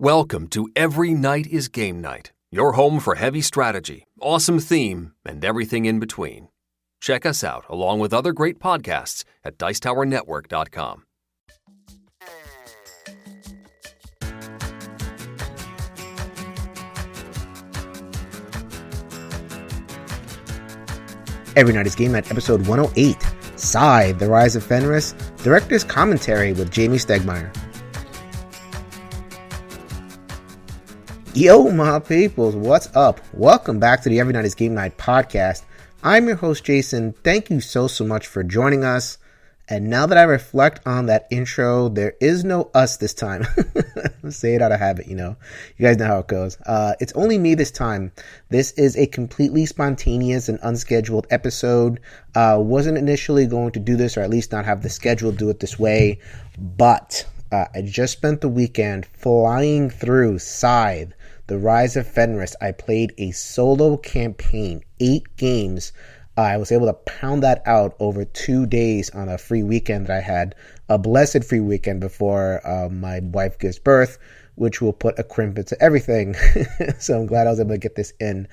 Welcome to Every Night is Game Night, your home for heavy strategy, awesome theme, and everything in between. Check us out along with other great podcasts at dicetowernetwork.com. Every Night is Game Night, episode 108, Scythe, the Rise of Fenris, director's commentary with Jamey Stegmaier. Yo, my peoples, what's up? Welcome back to the Every Night is Game Night podcast. I'm your host, Jason. Thank you so much for joining us. And now that I reflect on that intro, there is no us this time. Say it out of habit, you know. You guys know how it goes. It's only me this time. This is a completely spontaneous and unscheduled episode. Wasn't initially going to do this, or at least not have the schedule do it this way. But I just spent the weekend flying through Scythe, the Rise of Fenris. I played a solo campaign, 8 games. I was able to pound that out over 2 days on a free weekend that I had, a blessed free weekend before my wife gives birth, which will put a crimp into everything. So I'm glad I was able to get this in.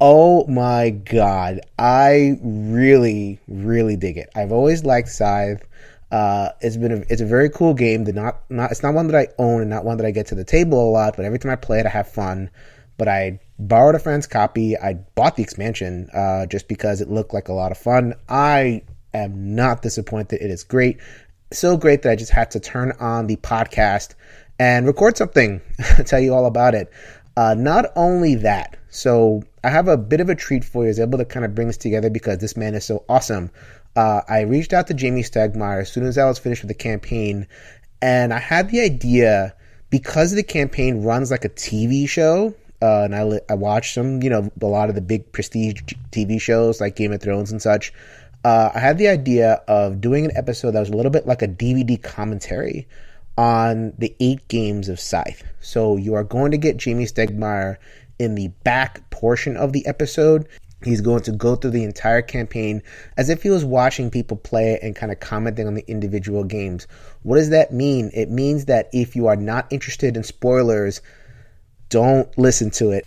Oh my God. I really, really dig it. I've always liked Scythe. It's a very cool game. It's not one that I own and not one that I get to the table a lot, but every time I play it, I have fun. But I borrowed a friend's copy. I bought the expansion just because it looked like a lot of fun. I am not disappointed. It is great. So great that I just had to turn on the podcast and record something, tell you all about it. Not only that, so I have a bit of a treat for you. I was able to kind of bring this together because this man is so awesome. I reached out to Jamey Stegmaier as soon as I was finished with the campaign, and I had the idea, because the campaign runs like a TV show, and I watched some, a lot of the big prestige TV shows like Game of Thrones and such. I had the idea of doing an episode that was a little bit like a DVD commentary on the 8 games of Scythe. So you are going to get Jamey Stegmaier in the back portion of the episode. He's going to go through the entire campaign as if he was watching people play it and kind of commenting on the individual games. What does that mean? It means that if you are not interested in spoilers, don't listen to it.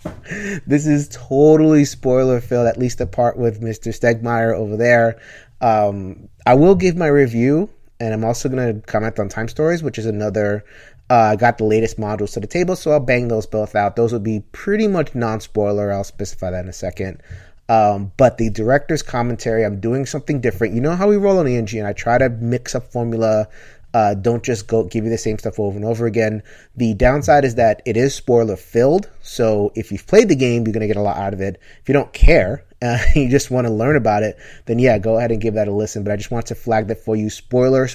This is totally spoiler-filled, at least the part with Mr. Stegmaier over there. I will give my review, and I'm also going to comment on Time Stories, which is another... I got the latest modules to the table, so I'll bang those both out. Those will be pretty much non-spoiler. I'll specify that in a second. But the director's commentary, I'm doing something different. You know how we roll on ENG, and I try to mix up formula. Don't just go give you the same stuff over and over again. The downside is that it is spoiler filled. So if you've played the game, you're going to get a lot out of it. If you don't care, you just want to learn about it, then yeah, go ahead and give that a listen. But I just want to flag that for you. Spoiler.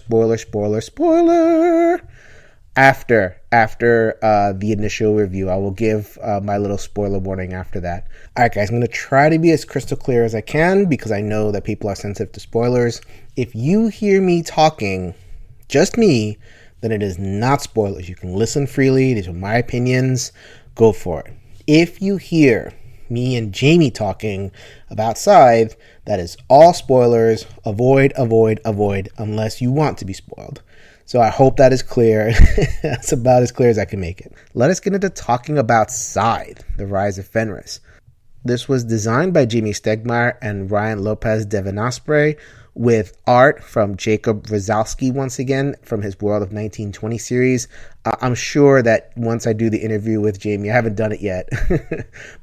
After the initial review, I will give my little spoiler warning after that. All right, guys, I'm going to try to be as crystal clear as I can because I know that people are sensitive to spoilers. If you hear me talking, just me, then it is not spoilers. You can listen freely. These are my opinions. Go for it. If you hear me and Jamey talking about Scythe, that is all spoilers. Avoid, unless you want to be spoiled. So I hope that is clear. That's about as clear as I can make it. Let us get into talking about Scythe, the Rise of Fenris. This was designed by Jamey Stegmaier and Ryan Lopez de Venaspre, with art from Jacob Wrzalski once again from his World of 1920 series. I'm sure that once I do the interview with Jamey, I haven't done it yet,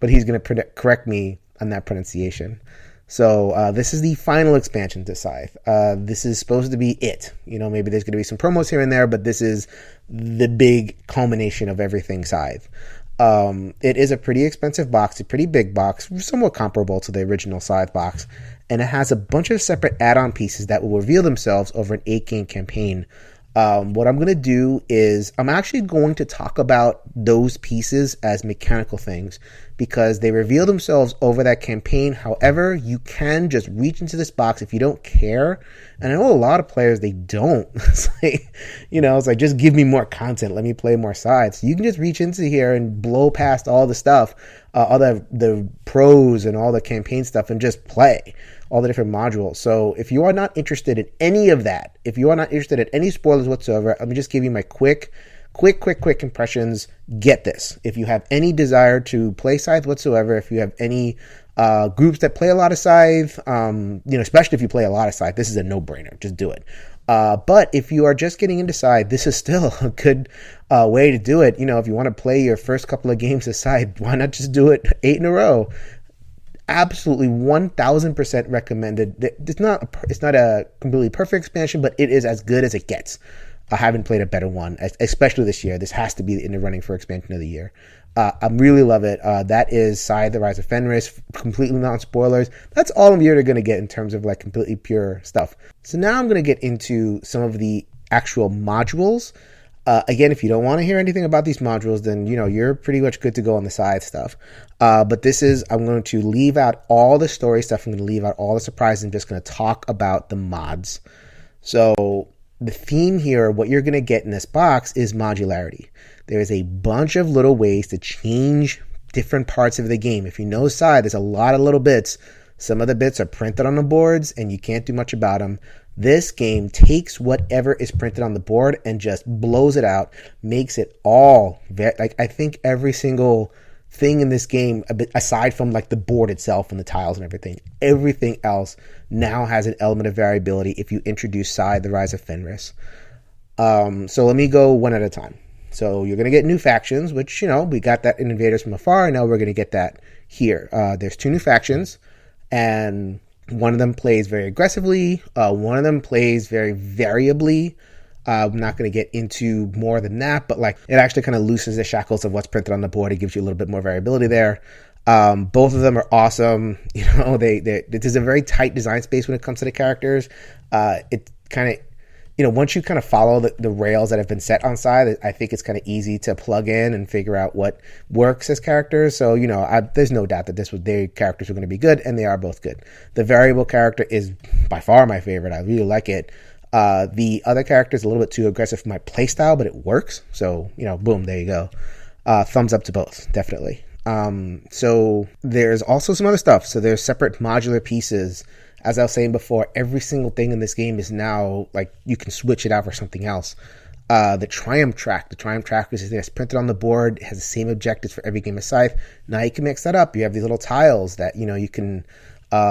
but he's going to correct me on that pronunciation. So this is the final expansion to Scythe. This is supposed to be it. Maybe there's going to be some promos here and there, but this is the big culmination of everything Scythe. It is a pretty expensive box, a pretty big box, somewhat comparable to the original Scythe box, and it has a bunch of separate add-on pieces that will reveal themselves over an 8-game campaign. What I'm going to do is I'm actually going to talk about those pieces as mechanical things because they reveal themselves over that campaign. However, you can just reach into this box if you don't care. And I know a lot of players, they don't. It's like, just give me more content. Let me play more sides. So you can just reach into here and blow past all the stuff, all the pros and all the campaign stuff and just play all the different modules. So if you are not interested in any of that, if you are not interested in any spoilers whatsoever, let me just give you my quick quick impressions. Get this. If you have any desire to play Scythe whatsoever, if you have any groups that play a lot of Scythe, especially if you play a lot of Scythe, this is a no-brainer. Just do it. But if you are just getting into Scythe, this is still a good way to do it. If you want to play your first couple of games of Scythe, why not just do it 8 in a row? Absolutely 1000% recommended. It's not a completely perfect expansion, but it is as good as it gets. I haven't played a better one, especially this year. This has to be in the running for expansion of the year. I really love it. That is Scythe, the Rise of Fenris, completely non-spoilers. That's all I'm here going to get in terms of like completely pure stuff. So now I'm going to get into some of the actual modules. Again, if you don't want to hear anything about these modules, then, you're pretty much good to go on the Scythe stuff. But I'm going to leave out all the story stuff. I'm going to leave out all the surprises. I'm just going to talk about the mods. So the theme here, what you're going to get in this box is modularity. There is a bunch of little ways to change different parts of the game. If you know Scythe, there's a lot of little bits. Some of the bits are printed on the boards and you can't do much about them. This game takes whatever is printed on the board and just blows it out, makes it all I think every single thing in this game, aside from like the board itself and the tiles and everything else now has an element of variability if you introduce Scythe, the Rise of Fenris. So let me go one at a time. So you're going to get new factions, which, we got that in Invaders from Afar, and now we're going to get that here. There's 2 new factions, and one of them plays very aggressively. One of them plays very variably. I'm not going to get into more than that, but like it actually kind of loosens the shackles of what's printed on the board. It gives you a little bit more variability there. Both of them are awesome. This is a very tight design space when it comes to the characters. It kind of, once you kind of follow the rails that have been set on Scythe, I think it's kind of easy to plug in and figure out what works as characters. So, there's no doubt that their characters are going to be good, and they are both good. The variable character is by far my favorite. I really like it. The other character is a little bit too aggressive for my playstyle, but it works. So, boom, there you go. Thumbs up to both, definitely. So there's also some other stuff. So there's separate modular pieces. As I was saying before, every single thing in this game is now like you can switch it out for something else. The Triumph track is this printed on the board. It has the same objectives for every game of Scythe. Now you can mix that up. You have these little tiles that, you can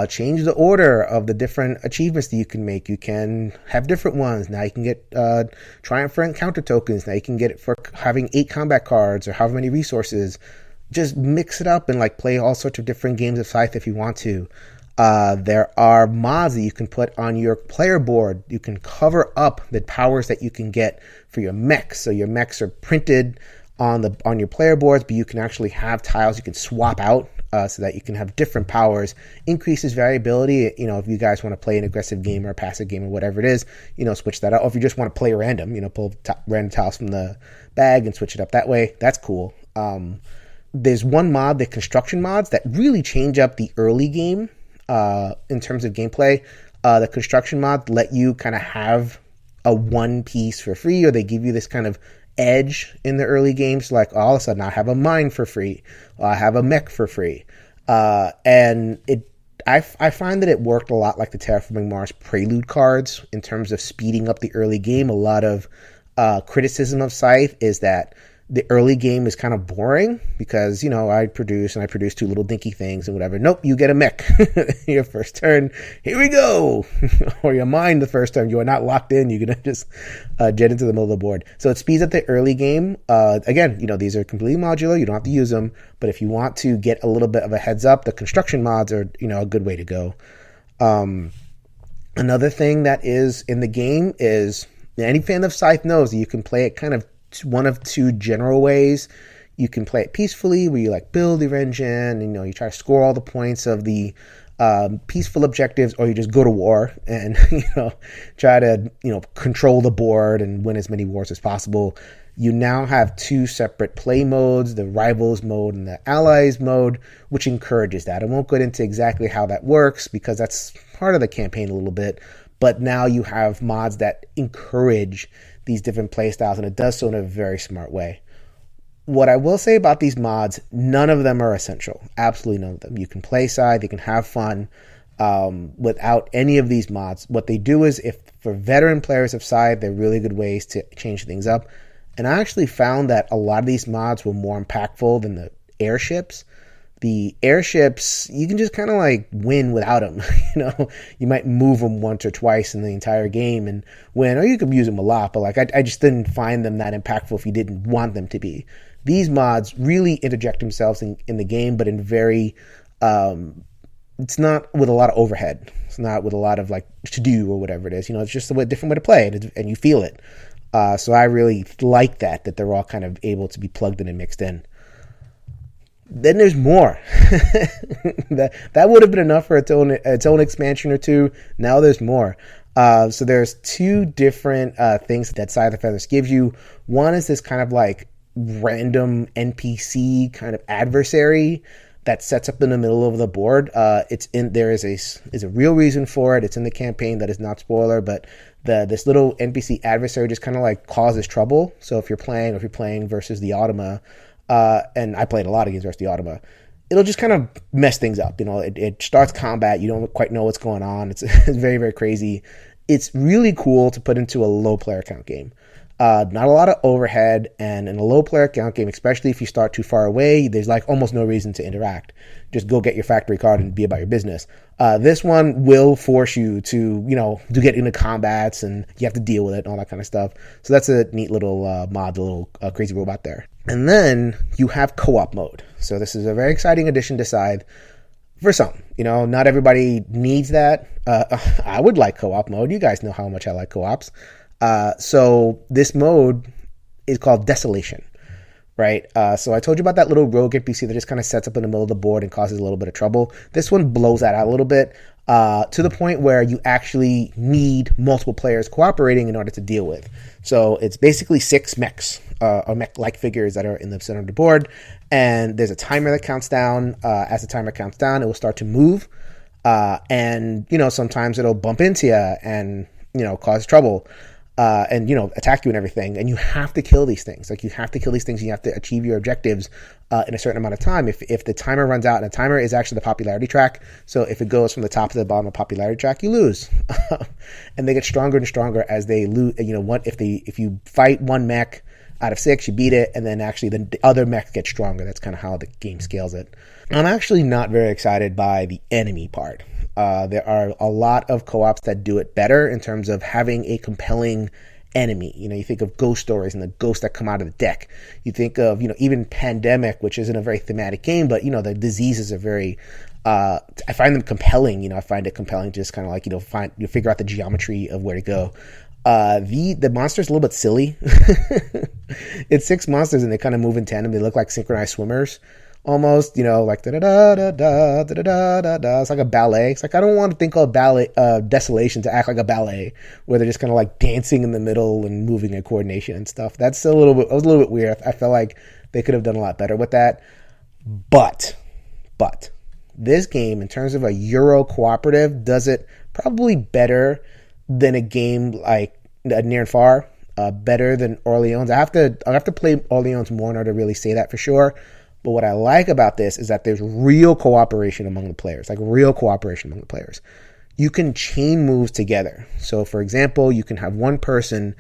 change the order of the different achievements that you can make. You can have different ones. Now you can get Triumph for encounter tokens. Now you can get it for having 8 combat cards or however many resources. Just mix it up and like play all sorts of different games of Scythe if you want to. There are mods that you can put on your player board. You can cover up the powers that you can get for your mechs. So your mechs are printed on your player boards, but you can actually have tiles you can swap out so that you can have different powers. Increases variability. If you guys want to play an aggressive game or a passive game or whatever it is, switch that out. Or if you just want to play random, pull random tiles from the bag and switch it up that way. That's cool. There's one mod, the construction mods, that really change up the early game in terms of gameplay. The construction mods let you kind of have a one piece for free, or they give you this kind of edge in the early games. Like all of a sudden I have a mine for free. I have a mech for free. And I find that it worked a lot like the Terraforming Mars Prelude cards in terms of speeding up the early game. A lot of criticism of Scythe is that the early game is kind of boring because, I produce 2 little dinky things and whatever. Nope, you get a mech. Your first turn, here we go. Or your mine the first turn. You are not locked in. You're going to just jet into the middle of the board. So it speeds up the early game. Again, these are completely modular. You don't have to use them. But if you want to get a little bit of a heads up, the construction mods are, a good way to go. Another thing that is in the game is any fan of Scythe knows that you can play it kind of one of 2 general ways. You can play it peacefully, where you like build your engine, you try to score all the points of the peaceful objectives, or you just go to war and try to control the board and win as many wars as possible. You now have 2 separate play modes, the Rivals mode and the Allies mode, which encourages that. I won't get into exactly how that works because that's part of the campaign a little bit, but now you have mods that encourage these different play styles, and it does so in a very smart way. What I will say about these mods, none of them are essential. Absolutely none of them. You can play Scythe, you can have fun without any of these mods. What they do is, if for veteran players of Scythe, they're really good ways to change things up. And I actually found that a lot of these mods were more impactful than the airships. The airships, you can just kind of like win without them. You might move them once or twice in the entire game and win, or you could use them a lot, but like I just didn't find them that impactful if you didn't want them to be. These mods really interject themselves in the game, but in very, it's not with a lot of overhead. It's not with a lot of like to do or whatever it is. It's just a different way to play it, and you feel it. So I really like that they're all kind of able to be plugged in and mixed in. Then there's more. that would have been enough for its own expansion or two. Now there's more. So there's two different things that Scythe of Fenris gives you. One is this kind of like random NPC kind of adversary that sets up in the middle of the board. There is a real reason for it. It's in the campaign that is not spoiler, but this little NPC adversary just kind of like causes trouble. So if you're playing versus the Automa, and I played a lot against the Automa, it'll just kind of mess things up. It starts combat. You don't quite know what's going on. It's very, very crazy. It's really cool to put into a low player count game. Not a lot of overhead, and in a low player count game, especially if you start too far away, there's like almost no reason to interact. Just go get your factory card and be about your business. This one will force you to get into combats, and you have to deal with it and all that kind of stuff. So that's a neat little mod, a little crazy robot there. And then you have co-op mode. So this is a very exciting addition to Scythe. For some, not everybody needs that. I would like co-op mode. You guys know how much I like co-ops. So this mode is called Desolation, right? So I told you about that little rogue NPC that just kind of sets up in the middle of the board and causes a little bit of trouble. This one blows that out a little bit, to the point where you actually need multiple players cooperating in order to deal with. So it's basically 6 mechs, or mech-like figures that are in the center of the board, and there's a timer that counts down. As the timer counts down, it will start to move, and sometimes it'll bump into you and cause trouble. And attack you and everything, and you have to kill these things. Like, you have to kill these things, and you have to achieve your objectives in a certain amount of time. If the timer runs out, and the timer is actually the popularity track, so if it goes from the top to the bottom of the popularity track, you lose. And they get stronger and stronger as they lose. If you fight one mech out of 6, you beat it, and then actually the other mech gets stronger. That's kind of how the game scales it. I'm actually not very excited by the enemy part. There are a lot of co-ops that do it better in terms of having a compelling enemy. You think of ghost stories and the ghosts that come out of the deck. You think of, even Pandemic, which isn't a very thematic game, but, the diseases are very, I find them compelling. I find it compelling to just kind of like, you figure out the geometry of where to go. The monster's a little bit silly. It's 6 monsters and they kind of move in tandem. They look like synchronized swimmers. Almost, like da-da-da-da-da-da-da-da-da. It's like a ballet. It's like, I don't want to think of ballet, Desolation to act like a ballet where they're just kind of like dancing in the middle and moving in coordination and stuff. It was a little bit weird. I felt like they could have done a lot better with that. But this game, in terms of a Euro cooperative, does it probably better than a game like Near and Far, better than Orleans. I have to play Orleans more in order to really say that for sure. But what I like about this is that there's real cooperation among the players, You can chain moves together. So, for example, you can have one person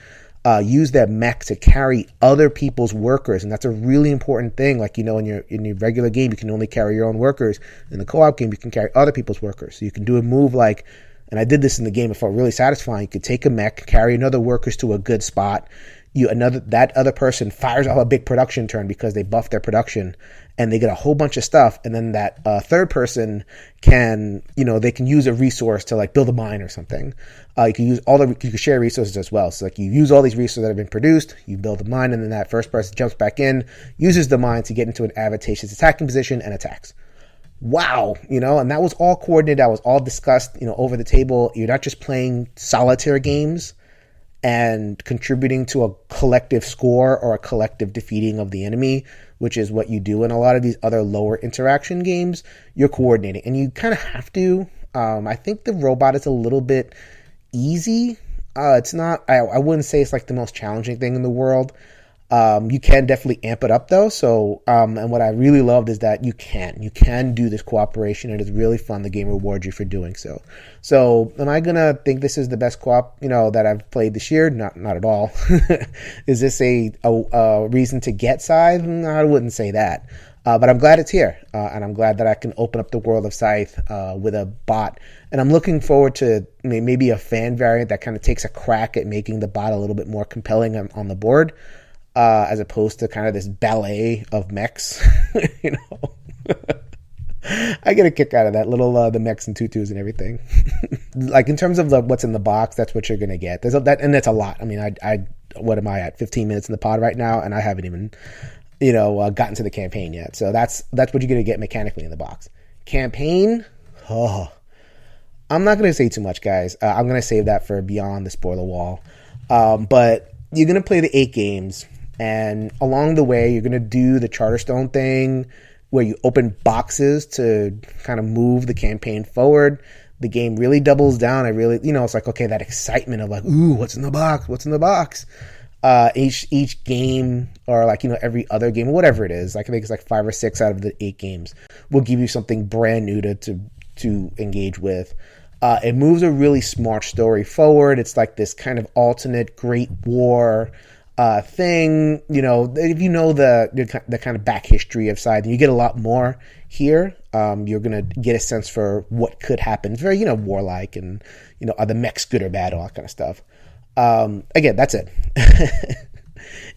use their mech to carry other people's workers, and that's a really important thing. Like, in your regular game, you can only carry your own workers. In the co-op game, you can carry other people's workers. So you can do a move like, and I did this in the game, it felt really satisfying. You could take a mech, carry another workers to a good spot. That other person fires off a big production turn because they buff their production and they get a whole bunch of stuff. And then that third person can use a resource to like build a mine or something. You can share resources as well. So like you use all these resources that have been produced, you build a mine, and then that first person jumps back in, uses the mine to get into an advantageous attacking position and attacks. Wow. And that was all coordinated. That was all discussed, over the table. You're not just playing solitaire games and contributing to a collective score or a collective defeating of the enemy, which is what you do in a lot of these other lower interaction games. You're coordinating, and you kind of have to. I think the robot is a little bit easy. It's not, I wouldn't say it's like the most challenging thing in the world. You can definitely amp it up though. So, and what I really loved is that you can do this cooperation. It is really fun. The game rewards you for doing so. So, am I gonna think this is the best co-op, that I've played this year? Not at all. Is this a reason to get Scythe? No, I wouldn't say that. But I'm glad it's here, and I'm glad that I can open up the world of Scythe with a bot. And I'm looking forward to maybe a fan variant that kind of takes a crack at making the bot a little bit more compelling on the board, as opposed to kind of this ballet of mechs. I get a kick out of that little the mechs and tutus and everything. Like in terms of what's in the box, that's what you're gonna get. There's that, and that's a lot. I mean, I what am I at 15 minutes in the pod right now, and I haven't even gotten to the campaign yet. So that's what you're going to get mechanically in the box. Campaign, I'm not going to say too much, guys. I'm going to save that for beyond the spoiler wall. But you're going to play the 8 games, and along the way, you're going to do the Charterstone thing, where you open boxes to kind of move the campaign forward. The game really doubles down. It's like, okay, that excitement of like, ooh, what's in the box? What's in the box? Each game, or every other game, whatever it is, I think it's like 5 or 6 out of the 8 games will give you something brand new to engage with. It moves a really smart story forward. It's like this kind of alternate Great War thing. If you know the kind of back history of Scythe, and you get a lot more here. You're gonna get a sense for what could happen. It's very warlike, and are the mechs good or bad, all that kind of stuff. Again, that's it.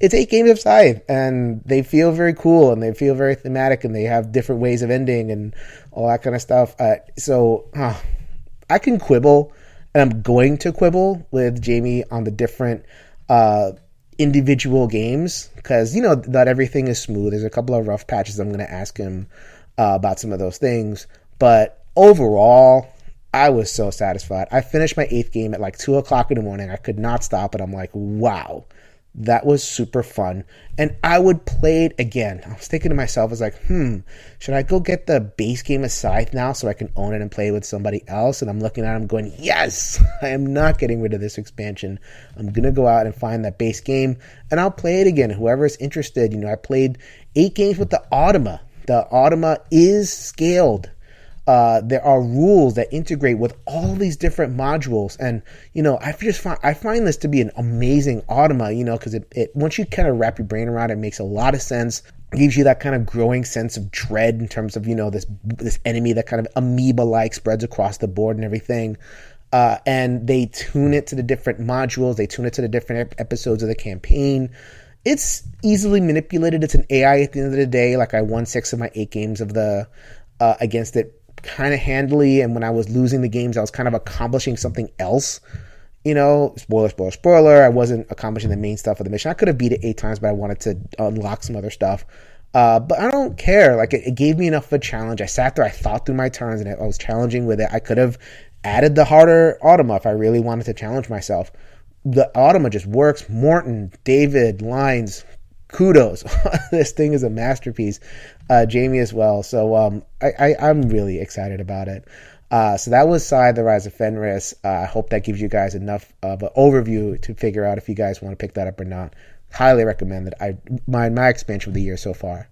It's 8 games of Scythe, and they feel very cool, and they feel very thematic, and they have different ways of ending and all that kind of stuff. So I can quibble, and I'm going to quibble with Jamey on the different individual games, because not everything is smooth. There's a couple of rough patches. I'm going to ask him about some of those things, but overall, I was so satisfied. I finished my 8th game at like 2 o'clock in the morning. I could not stop it. I'm like, wow, that was super fun. And I would play it again. I was thinking to myself, I was like, should I go get the base game of Scythe now so I can own it and play with somebody else? And I'm looking at it, I'm going, yes, I am not getting rid of this expansion. I'm going to go out and find that base game, and I'll play it again. Whoever is interested, I played 8 games with the Automa. The Automa is scaled. There are rules that integrate with all these different modules, and I find this to be an amazing Automa, because it once you kind of wrap your brain around it, makes a lot of sense. It gives you that kind of growing sense of dread in terms of this enemy that kind of amoeba-like spreads across the board and everything. And they tune it to the different modules. They tune it to the different episodes of the campaign. It's easily manipulated. It's an AI at the end of the day. Like, I won 6 of my 8 games of the against it kind of handily, and when I was losing the games, I was kind of accomplishing something else. Spoiler, I wasn't accomplishing the main stuff of the mission. I could have beat it 8 times, but I wanted to unlock some other stuff. But I don't care. Like, it gave me enough of a challenge. I sat there, I thought through my turns, and I was challenging with it. I could have added the harder Automa if I really wanted to challenge myself. The Automa just works. Morton, David, Lines, kudos. This thing is a masterpiece. Jamey as well. So I'm really excited about it. So that was Scythe, the Rise of Fenris. I hope that gives you guys enough of an overview to figure out if you guys want to pick that up or not. Highly recommend it. My expansion of the year so far.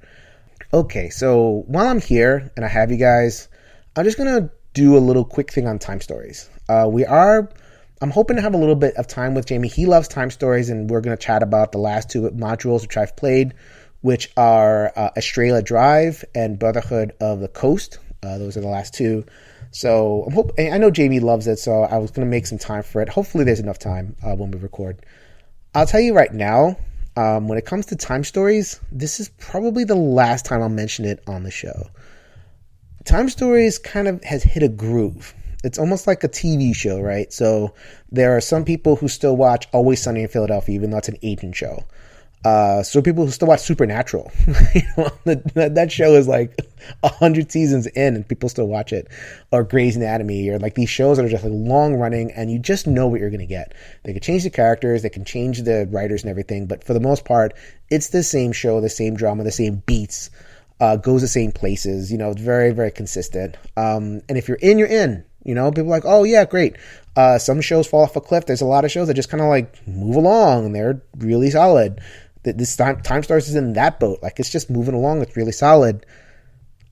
Okay, so while I'm here and I have you guys, I'm just going to do a little quick thing on time stories. I'm hoping to have a little bit of time with Jamey. He loves time stories, and we're going to chat about the last 2 modules which I've played, which are Estrella Drive and Brotherhood of the Coast. Those are the last 2. So I know Jamey loves it, so I was going to make some time for it. Hopefully there's enough time when we record. I'll tell you right now, when it comes to time stories, this is probably the last time I'll mention it on the show. Time stories kind of has hit a groove. It's almost like a TV show, right? So there are some people who still watch Always Sunny in Philadelphia, even though it's an agent show. So people who still watch Supernatural. That show is like 100 seasons in, and people still watch it. Or Grey's Anatomy, or like these shows that are just like long running, and you just know what you're going to get. They can change the characters, they can change the writers and everything, but for the most part, it's the same show, the same drama, the same beats. Goes the same places. It's very, very consistent. And if you're in, you're in. People are like, oh yeah, great. Some shows fall off a cliff. There's a lot of shows that just kind of like move along, and they're really solid. This Time Stars is in that boat. Like, it's just moving along. It's really solid.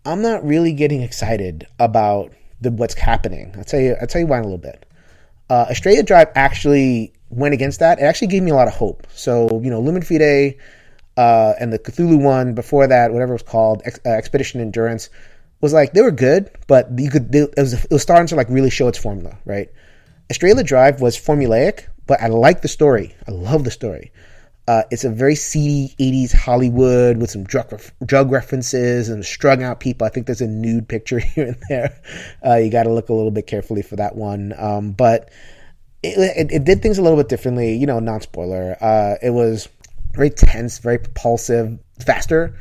I'm not really getting excited about what's happening. I'll tell you why in a little bit. Estrella Drive actually went against that. It actually gave me a lot of hope. So, Lumen Fide and the Cthulhu one before that, whatever it was called, Expedition Endurance, was like, they were good, but it was starting to like really show its formula, right? Estrella Drive was formulaic, but I like the story. I love the story. It's a very seedy 80s Hollywood with some drug references and strung out people. I think there's a nude picture here and there. You got to look a little bit carefully for that one. But it did things a little bit differently, non-spoiler. It was very tense, very propulsive, faster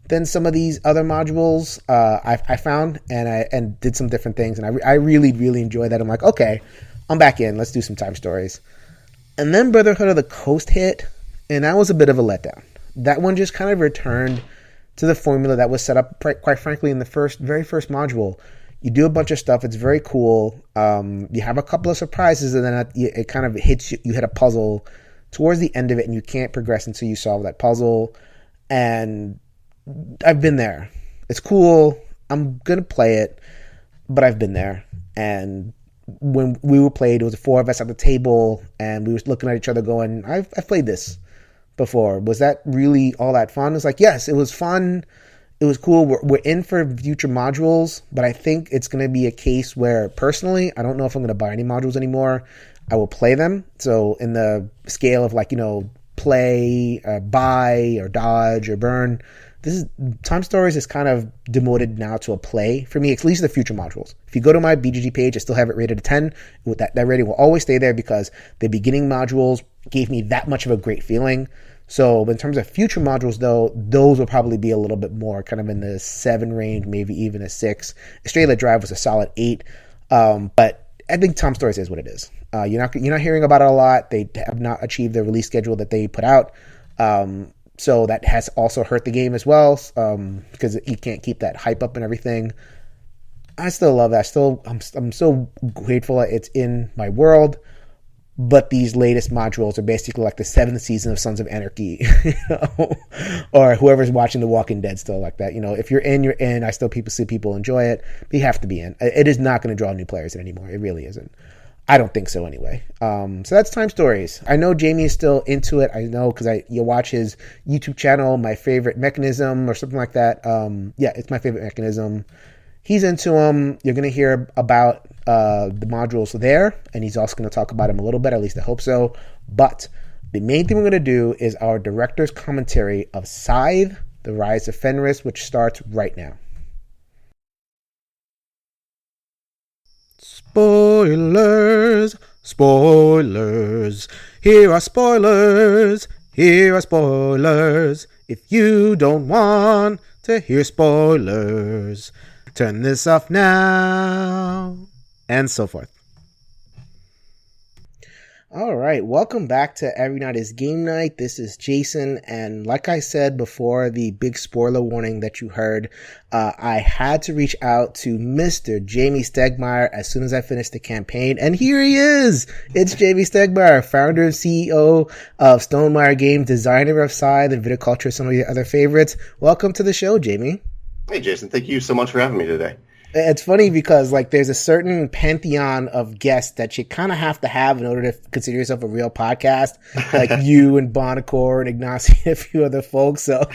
than some of these other modules I found, and did some different things. And I really, really enjoyed that. I'm like, okay, I'm back in. Let's do some time stories. And then Brotherhood of the Coast hit. And that was a bit of a letdown. That one just kind of returned to the formula that was set up, quite frankly, in the very first module. You do a bunch of stuff. It's very cool. You have a couple of surprises, and then it kind of hits you. You hit a puzzle towards the end of it, and you can't progress until you solve that puzzle. And I've been there. It's cool. I'm going to play it, but I've been there. And when we were played, it was the four of us at the table, and we were looking at each other going, I've played this before. Was that really all that fun? It's like, yes, it was fun. It was cool. We're in for future modules, but I think it's going to be a case where, personally, I don't know if I'm going to buy any modules anymore. I will play them. So in the scale of like, play, buy, or dodge, or burn, Time Stories is kind of demoted now to a play for me, at least the future modules. If you go to my BGG page, I still have it rated a 10. With that rating will always stay there because the beginning modules gave me that much of a great feeling. So in terms of future modules, though, those will probably be a little bit more kind of in the 7 range, maybe even a 6. Estrella Drive was a solid 8. But I think Time Stories is what it is. You're not hearing about it a lot. They have not achieved the release schedule that they put out. So that has also hurt the game as well, because you can't keep that hype up and everything. I still love that. I'm so grateful that it's in my world. But these latest modules are basically like the 7th season of Sons of Anarchy, or whoever's watching The Walking Dead still like that. If you're in, you're in. I still see people enjoy it, but you have to be in. It is not going to draw new players in anymore. It really isn't. I don't think so anyway. So that's Time Stories. I know Jamey is still into it. I know because you watch his YouTube channel, My Favorite Mechanism or something like that. Yeah, it's My Favorite Mechanism. He's into them. You're going to hear about the modules there, and he's also going to talk about them a little bit. At least I hope so. But the main thing we're going to do is our director's commentary of Scythe, the Rise of Fenris, which starts right now. Spoilers, spoilers, here are spoilers, here are spoilers. If you don't want to hear spoilers, turn this off now, and so forth. All right, welcome back to Every Night is Game Night. This is Jason, and like I said before, the big spoiler warning that you heard, I had to reach out to Mr. Jamey Stegmaier as soon as I finished the campaign, and here he is! It's Jamey Stegmaier, founder and CEO of Stonemaier Games, designer of Scythe and Viticulture, some of your other favorites. Welcome to the show, Jamey. Hey, Jason. Thank you so much for having me today. It's funny because there's a certain pantheon of guests that you kind of have to have in order to consider yourself a real podcast, like you and Bonacore and Ignacy and a few other folks. So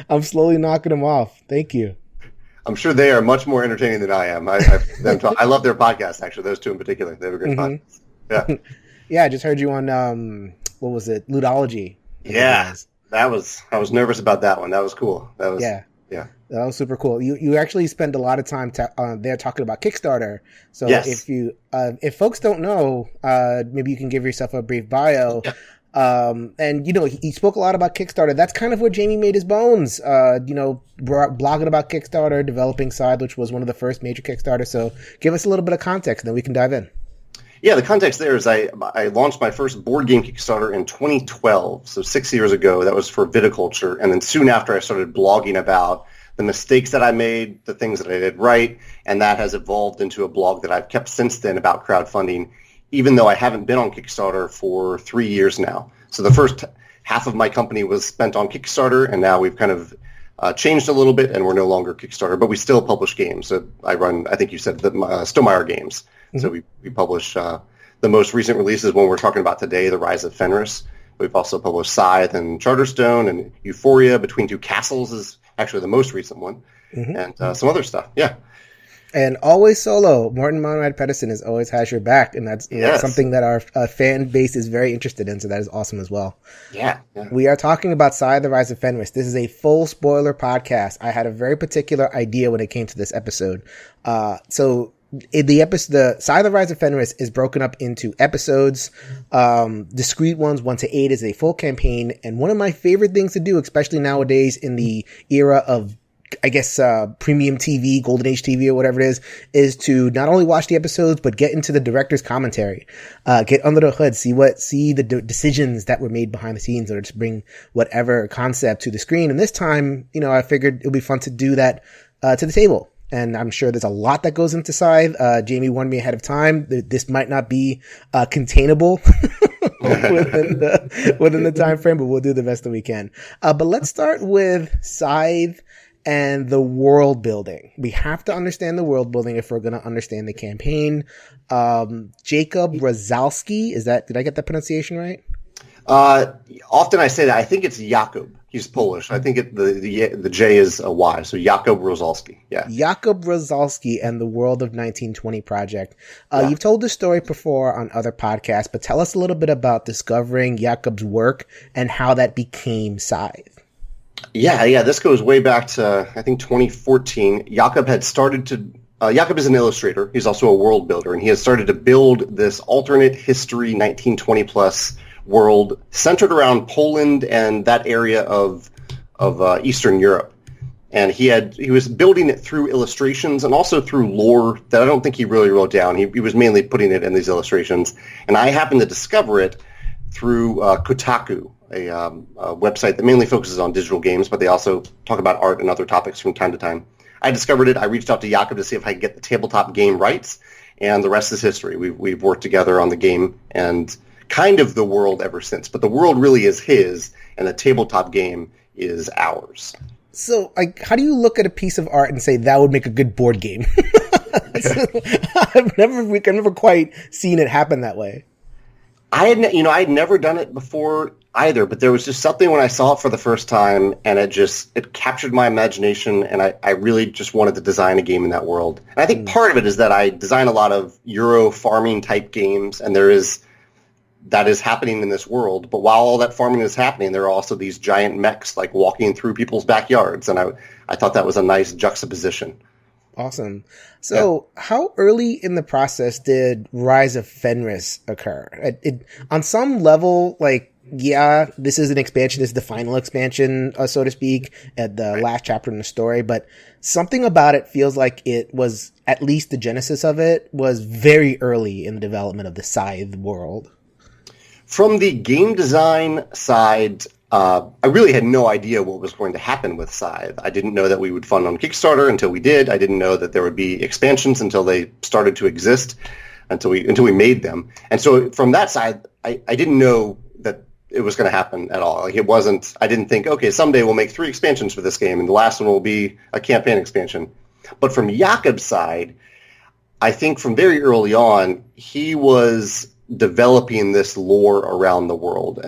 I'm slowly knocking them off. Thank you. I'm sure they are much more entertaining than I am. I love their podcast, actually. Those two in particular. They have a great podcast. Yeah. Yeah, I just heard you on, what was it, Ludology. Yeah, I was nervous about that one. That was cool. Yeah. That was super cool. You actually spend a lot of time there talking about Kickstarter. So yes. If folks don't know, maybe you can give yourself a brief bio. Yeah. And he spoke a lot about Kickstarter. That's kind of where Jamey made his bones. Blogging about Kickstarter, developing Scythe, which was one of the first major Kickstarters. So give us a little bit of context, and then we can dive in. Yeah, the context there is I launched my first board game Kickstarter in 2012, so 6 years ago. That was for viticulture, and then soon after I started blogging about the mistakes that I made, the things that I did right, and that has evolved into a blog that I've kept since then about crowdfunding, even though I haven't been on Kickstarter for 3 years now. So the first half of my company was spent on Kickstarter, and now we've kind of changed a little bit, and we're no longer Kickstarter, but we still publish games. So I run, I think you said, the Stegmaier games. Mm-hmm. So we publish the most recent releases, one we're talking about today, the Rise of Fenris. We've also published Scythe and Charterstone, and Euphoria Between Two Castles is actually the most recent one, and some other stuff. Yeah. And always solo. Morten Monrad Pedersen always has your back, and that's something that our fan base is very interested in, so that is awesome as well. Yeah. We are talking about Scythe, the Rise of Fenris. This is a full spoiler podcast. I had a very particular idea when it came to this episode. So the Scythe, the Rise of Fenris is broken up into episodes, discrete ones, 1 to 8 is a full campaign, and one of my favorite things to do, especially nowadays in the era of premium TV, Golden Age TV or whatever it is to not only watch the episodes, but get into the director's commentary, get under the hood, see the decisions that were made behind the scenes in order to bring whatever concept to the screen. And this time, I figured it would be fun to do that, to the table. And I'm sure there's a lot that goes into Scythe. Jamey warned me ahead of time that this might not be, containable within the time frame, but we'll do the best that we can. But let's start with Scythe and the world building. We have to understand the world building if we're going to understand the campaign. Jacob Razalski, did I get that pronunciation right? Often I say that. I think it's Jakub. He's Polish. I think the J is a Y. So Jakub Razalski. Yeah. Jakub Razalski and the World of 1920 project. You've told this story before on other podcasts, but tell us a little bit about discovering Jakub's work and how that became Scythe. Yeah. This goes way back to, I think, 2014. Jakub had started to... Jakub is an illustrator. He's also a world builder, and he has started to build this alternate history 1920-plus world centered around Poland and that area of Eastern Europe. And he was building it through illustrations and also through lore that I don't think he really wrote down. He was mainly putting it in these illustrations. And I happened to discover it through Kotaku, a website that mainly focuses on digital games, but they also talk about art and other topics from time to time. I discovered it. I reached out to Jakub to see if I could get the tabletop game rights, and the rest is history. We've worked together on the game and kind of the world ever since. But the world really is his, and the tabletop game is ours. So, how do you look at a piece of art and say that would make a good board game? I've never quite seen it happen that way. I had never done it before either, but there was just something when I saw it for the first time, and it captured my imagination, and I really just wanted to design a game in that world. And I think part of it is that I design a lot of Euro farming type games, and that is happening in this world. But while all that farming is happening, there are also these giant mechs like walking through people's backyards, and I thought that was a nice juxtaposition. Awesome. So how early in the process did Rise of Fenris occur? On some level, this is an expansion. This is the final expansion, so to speak, at the last chapter in the story. But something about it feels like it was, at least the genesis of it, was very early in the development of the Scythe world. From the game design side, I really had no idea what was going to happen with Scythe. I didn't know that we would fund on Kickstarter until we did. I didn't know that there would be expansions until they started to exist, until we made them. And so from that side, I didn't know that it was going to happen at all. I didn't think, okay, someday we'll make 3 expansions for this game, and the last one will be a campaign expansion. But from Jakub's side, I think from very early on, he was developing this lore around the world.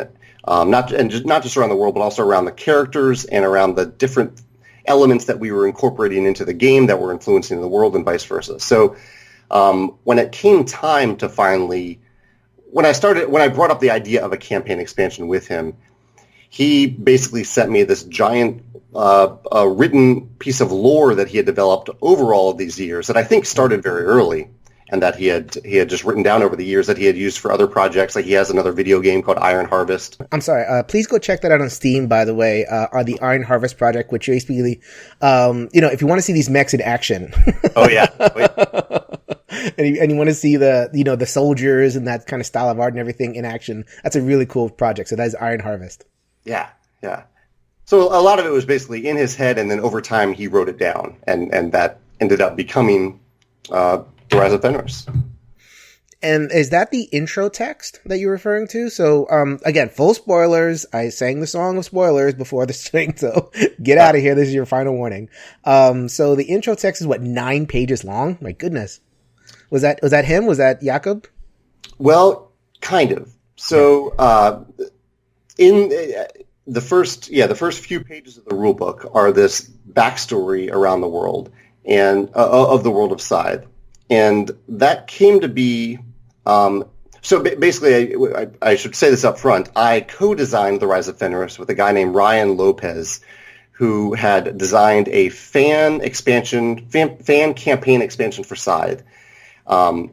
Not just around the world, but also around the characters and around the different elements that we were incorporating into the game that were influencing the world and vice versa. So when it came time to when I brought up the idea of a campaign expansion with him, he basically sent me this giant written piece of lore that he had developed over all of these years that I think started very early, and that he had just written down over the years that he had used for other projects. Like he has another video game called Iron Harvest. I'm sorry. Please go check that out on Steam, by the way, on the Iron Harvest project, which basically, if you want to see these mechs in action. Oh, yeah. and you want to see the soldiers and that kind of style of art and everything in action. That's a really cool project. So that is Iron Harvest. Yeah. So a lot of it was basically in his head, and then over time he wrote it down, and that ended up becoming the Rise of Fenris. And is that the intro text that you're referring to? So, again, full spoilers. I sang the song of spoilers before this thing, so get out of here. This is your final warning. So the intro text is 9 pages long? My goodness. Was that him? Was that Jakob? Well, kind of. So, in the first few pages of the rule book are this backstory around the world and of the world of Scythe. And that came to be, basically, I should say this up front. I co-designed the Rise of Fenris with a guy named Ryan Lopez, who had designed a fan campaign expansion for Scythe,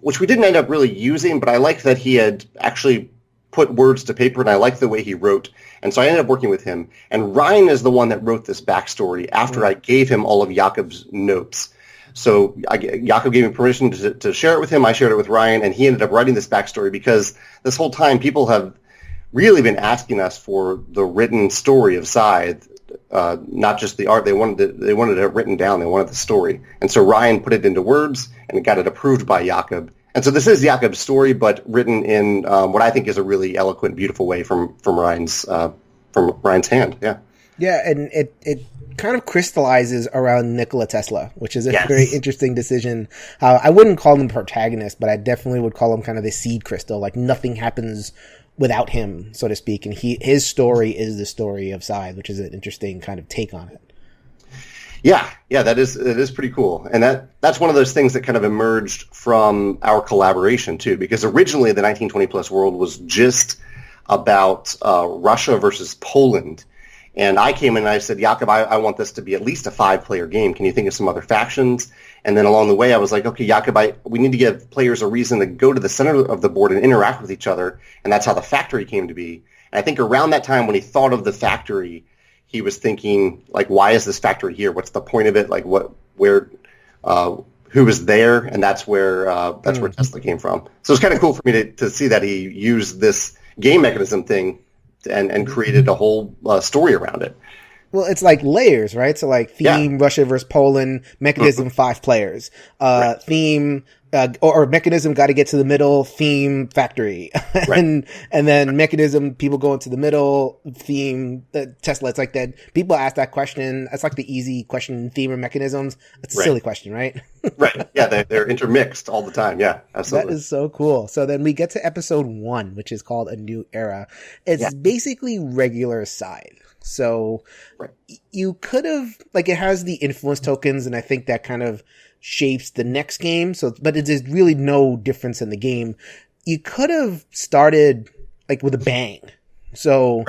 which we didn't end up really using, but I liked that he had actually put words to paper, and I liked the way he wrote. And so I ended up working with him. And Ryan is the one that wrote this backstory after I gave him all of Jakob's notes. So Jakob gave me permission to share it with him. I shared it with Ryan, and he ended up writing this backstory because this whole time people have really been asking us for the written story of Scythe, not just the art. They wanted it written down. They wanted the story. And so Ryan put it into words and got it approved by Jakob. And so this is Jakob's story, but written in what I think is a really eloquent, beautiful way from Ryan's hand. Yeah. Yeah, and it kind of crystallizes around Nikola Tesla, which is a very interesting decision. I wouldn't call him protagonist, but I definitely would call him kind of the seed crystal. Like nothing happens without him, so to speak. And his story is the story of Scythe, which is an interesting kind of take on it. Yeah, that is pretty cool. And that's one of those things that kind of emerged from our collaboration too, because originally the 1920 plus world was just about Russia versus Poland. And I came in and I said, Jakob, I want this to be at least a 5-player game. Can you think of some other factions? And then along the way, I was like, okay, Jakob, we need to give players a reason to go to the center of the board and interact with each other. And that's how the factory came to be. And I think around that time when he thought of the factory, he was thinking, like, why is this factory here? What's the point of it? Like, who was there? And that's where Tesla came from. So it's kind of cool for me to see that he used this game mechanism thing and created a whole story around it. Well, it's like layers, right? So like theme, Russia versus Poland, mechanism, 5 players, theme, or mechanism got to get to the middle, theme, factory. and then mechanism, people go into the middle, theme, Tesla. It's like that. People ask that question. That's like the easy question, theme or mechanisms. It's a silly question, right? Right. Yeah. They're intermixed all the time. Yeah, absolutely. That is so cool. So then we get to episode 1, which is called A New Era. It's basically regular Scythe. So you could have, like, it has the influence tokens, and I think that kind of shapes the next game. So, but there's really no difference in the game. You could have started like with a bang. So,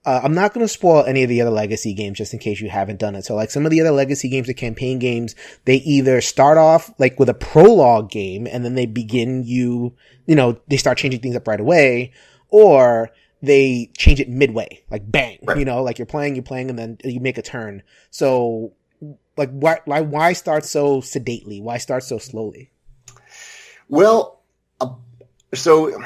I'm not going to spoil any of the other legacy games just in case you haven't done it. So like some of the other legacy games, the campaign games, they either start off like with a prologue game and then they begin they start changing things up right away, or they change it midway, like bang, like you're playing and then you make a turn. So like why start so sedately? Why start so slowly? Well, so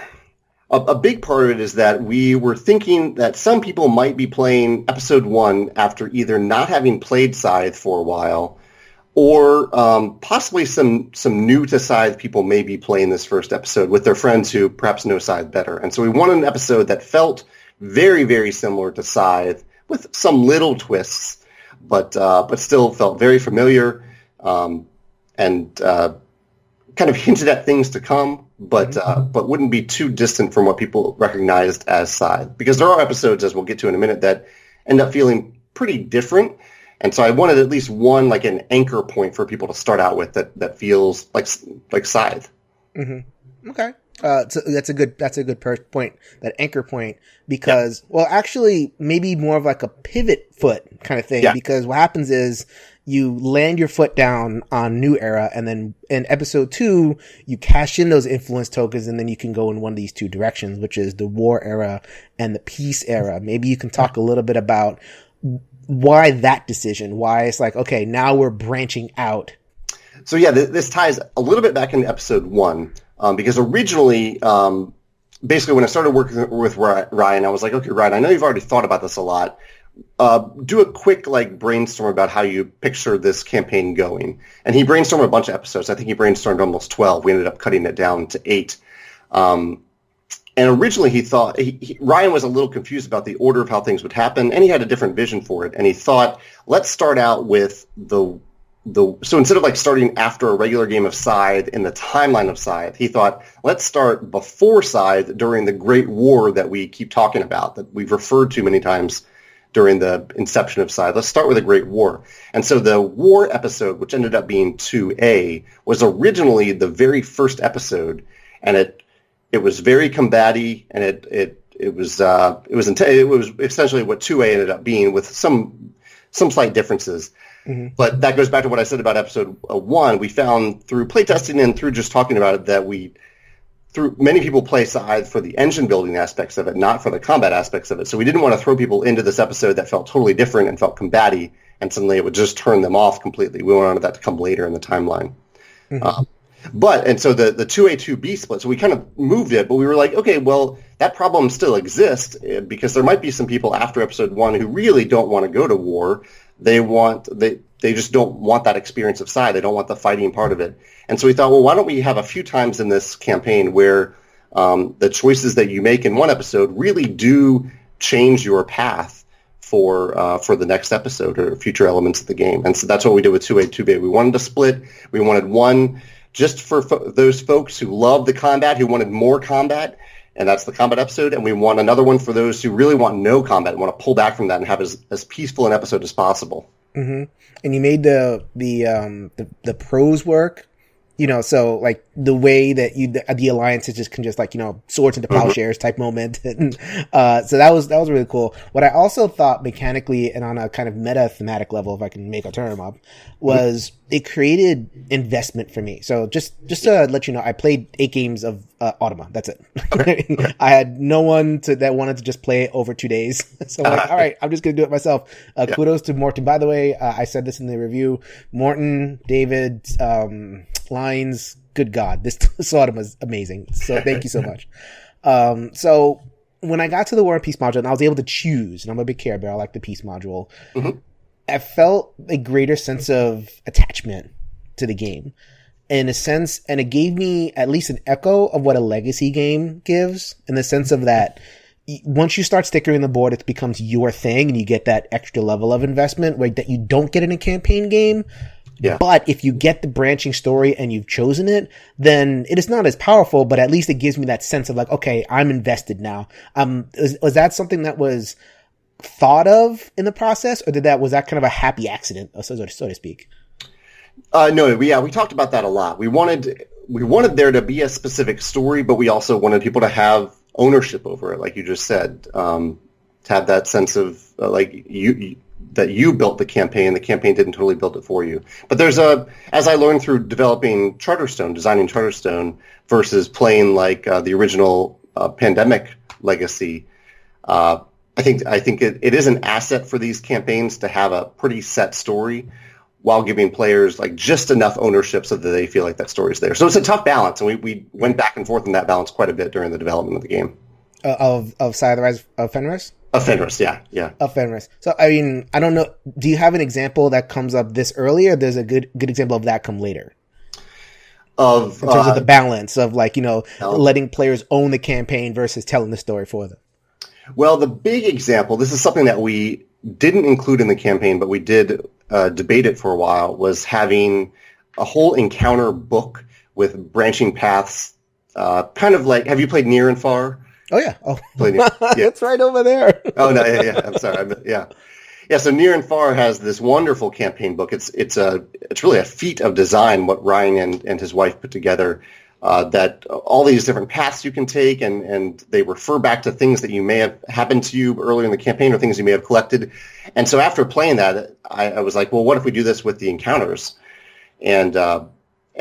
a big part of it is that we were thinking that some people might be playing episode 1 after either not having played Scythe for a while, or possibly some new to Scythe people may be playing this first episode with their friends who perhaps know Scythe better. And so we wanted an episode that felt very, very similar to Scythe with some little twists, but still felt very familiar and kind of hinted at things to come, but wouldn't be too distant from what people recognized as Scythe. Because there are episodes, as we'll get to in a minute, that end up feeling pretty different. And so I wanted at least one, like an anchor point for people to start out with that feels like Scythe. Mm-hmm. Okay. So that's a good point, that anchor point, because, well, actually maybe more of like a pivot foot kind of thing, because what happens is you land your foot down on New Era, and then in episode 2, you cash in those influence tokens, and then you can go in one of these 2 directions, which is the War Era and the Peace Era. Maybe you can talk a little bit about why that decision, why it's like, okay, now we're branching out. So yeah, this ties a little bit back into episode 1, because originally, basically when I started working with Ryan, I was like, okay, Ryan, I know you've already thought about this a lot. Do a quick brainstorm about how you picture this campaign going. And he brainstormed a bunch of episodes. I think he brainstormed almost 12. We ended up cutting it down to 8. And originally he thought, Ryan was a little confused about the order of how things would happen, and he had a different vision for it. And he thought, let's start out with so instead of like starting after a regular game of Scythe in the timeline of Scythe, he thought, let's start before Scythe during the Great War that we keep talking about, that we've referred to many times during the inception of Scythe. Let's start with the Great War. And so the War episode, which ended up being 2A, was originally the very first episode, and it was very combative, and it was essentially what 2A ended up being, with some slight differences. Mm-hmm. But that goes back to what I said about episode 1. We found through playtesting and through just talking about it that many people play Scythe for the engine building aspects of it, not for the combat aspects of it. So we didn't want to throw people into this episode that felt totally different and felt combative, and suddenly it would just turn them off completely. We wanted that to come later in the timeline. Mm-hmm. So the 2A, 2B split, so we kind of moved it, but we were like, okay, well, that problem still exists because there might be some people after episode 1 who really don't want to go to war. They just don't want that experience of Scythe. They don't want the fighting part of it. And so we thought, well, why don't we have a few times in this campaign where the choices that you make in one episode really do change your path for the next episode or future elements of the game. And so that's what we did with 2A, 2B. We wanted to split. We wanted one just for those folks who love the combat, who wanted more combat, and that's the combat episode. And we want another one for those who really want no combat and want to pull back from that and have as peaceful an episode as possible. Mm-hmm. And you made the prose work, so like the way that the alliances can just like, swords into plowshares type moment. And, so that was really cool. What I also thought mechanically and on a kind of meta thematic level, if I can make a term up, was it created investment for me. So just to let you know, I played 8 games of Automa. That's it. Okay. I had no one that wanted to just play it over 2 days. So I'm like, all right, I'm just going to do it myself. Kudos to Morton. By the way, I said this in the review. Morton, David, lines, good God, this Automa is amazing. So thank you so much. So when I got to the War and Peace module and I was able to choose, and I'm a big Care Bear, I like the Peace module, I felt a greater sense of attachment to the game in a sense, and it gave me at least an echo of what a legacy game gives, in the sense of that once you start stickering the board, it becomes your thing and you get that extra level of investment that you don't get in a campaign game. Yeah. But if you get the branching story and you've chosen it, then it is not as powerful, but at least it gives me that sense of like, okay, I'm invested now. Was that something that was thought of in the process, or was that kind of a happy accident, so to speak? No, we talked about that a lot. We wanted there to be a specific story, but we also wanted people to have ownership over it, like you just said, to have that sense of that you built the campaign didn't totally build it for you. But there's as I learned through designing Charterstone versus playing like the original Pandemic Legacy, I think it is an asset for these campaigns to have a pretty set story while giving players like just enough ownership so that they feel like that story is there. So it's a tough balance, and we went back and forth in that balance quite a bit during the development of the game. Of Scythe, the Rise of Fenris? Of Fenris, yeah. Of Fenris. So, I mean, I don't know. Do you have an example that comes up this early, or there's a good example of that come later? In terms of the balance of letting players own the campaign versus telling the story for them. Well, the big example, this is something that we didn't include in the campaign, but we did debate it for a while, was having a whole encounter book with branching paths, kind of like, have you played Near and Far? Oh, yeah. Oh, yeah. It's right over there. Oh, no, yeah. I'm sorry. Yeah. So Near and Far has this wonderful campaign book. It's really a feat of design what Ryan and his wife put together, that all these different paths you can take, and they refer back to things that you may have happened to you earlier in the campaign or things you may have collected. And so after playing that, I was like, well, what if we do this with the encounters? And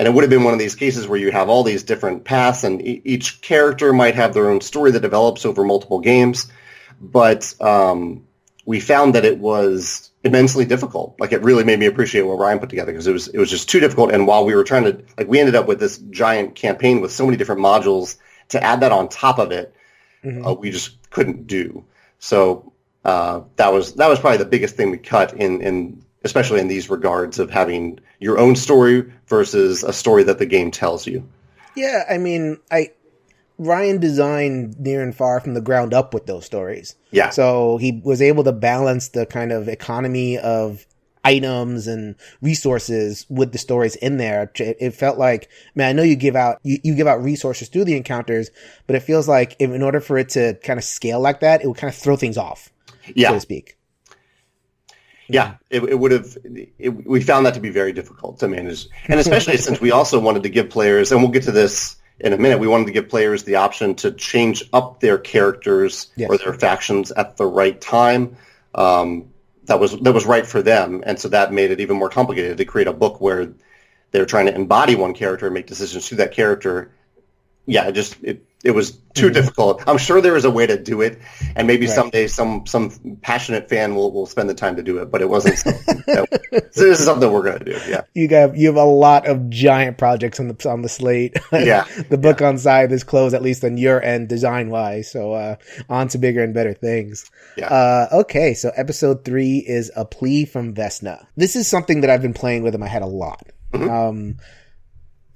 it would have been one of these cases where you have all these different paths, and each character might have their own story that develops over multiple games. But we found that it was immensely difficult. Like, it really made me appreciate what Ryan put together, because it was just too difficult. And while we were trying to, we ended up with this giant campaign with so many different modules, to add that on top of it, we just couldn't do. So that was probably the biggest thing we cut in especially in these regards of having your own story versus a story that the game tells you. Yeah, I mean, Ryan designed near and far from the ground up with those stories. Yeah. So he was able to balance the kind of economy of items and resources with the stories in there. It felt like, man, I know you give out resources through the encounters, but it feels like in order for it to kind of scale like that, it would kind of throw things off, so to speak. Yeah, it would have. We found that to be very difficult to manage, and especially since we also wanted to give players, and we'll get to this in a minute, we wanted to give players the option to change up their characters or their factions at the right time. That was right for them, and so that made it even more complicated to create a book where they're trying to embody one character and make decisions through that character. Yeah, it was too difficult. I'm sure there is a way to do it, and maybe someday some passionate fan will spend the time to do it. But it wasn't. So this is something we're going to do. Yeah, you have a lot of giant projects on the slate. Yeah, the book on Scythe is closed, at least on your end, design wise. So on to bigger and better things. Yeah. Okay, so episode 3 is A Plea from Vesna. This is something that I've been playing with in my head a lot. Mm-hmm.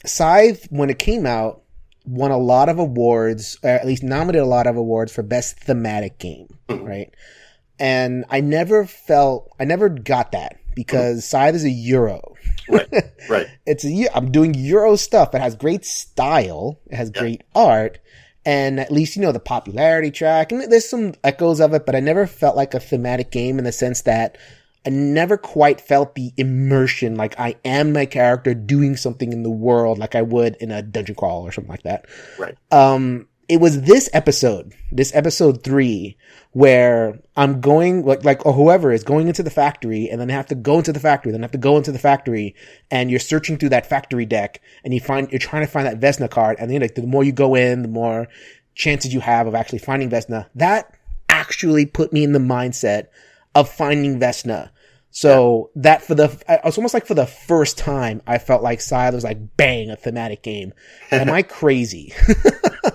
Scythe, when it came out, won a lot of awards, or at least nominated a lot of awards for best thematic game, right? And I never got that because Scythe is a Euro. Right. I'm doing Euro stuff. It has great style. It has great art. And at least, the popularity track, and there's some echoes of it, but I never felt like a thematic game in the sense that I never quite felt the immersion, like I am my character doing something in the world like I would in a dungeon crawl or something like that. Right. It was this episode 3, where I'm going, or whoever is going into the factory, and then have to go into the factory, and you're searching through that factory deck, and you're trying to find that Vesna card, and then the more you go in, the more chances you have of actually finding Vesna. That actually put me in the mindset of finding Vesna. So it's almost like for the first time, I felt like Scythe was like, bang, a thematic game. Am I crazy?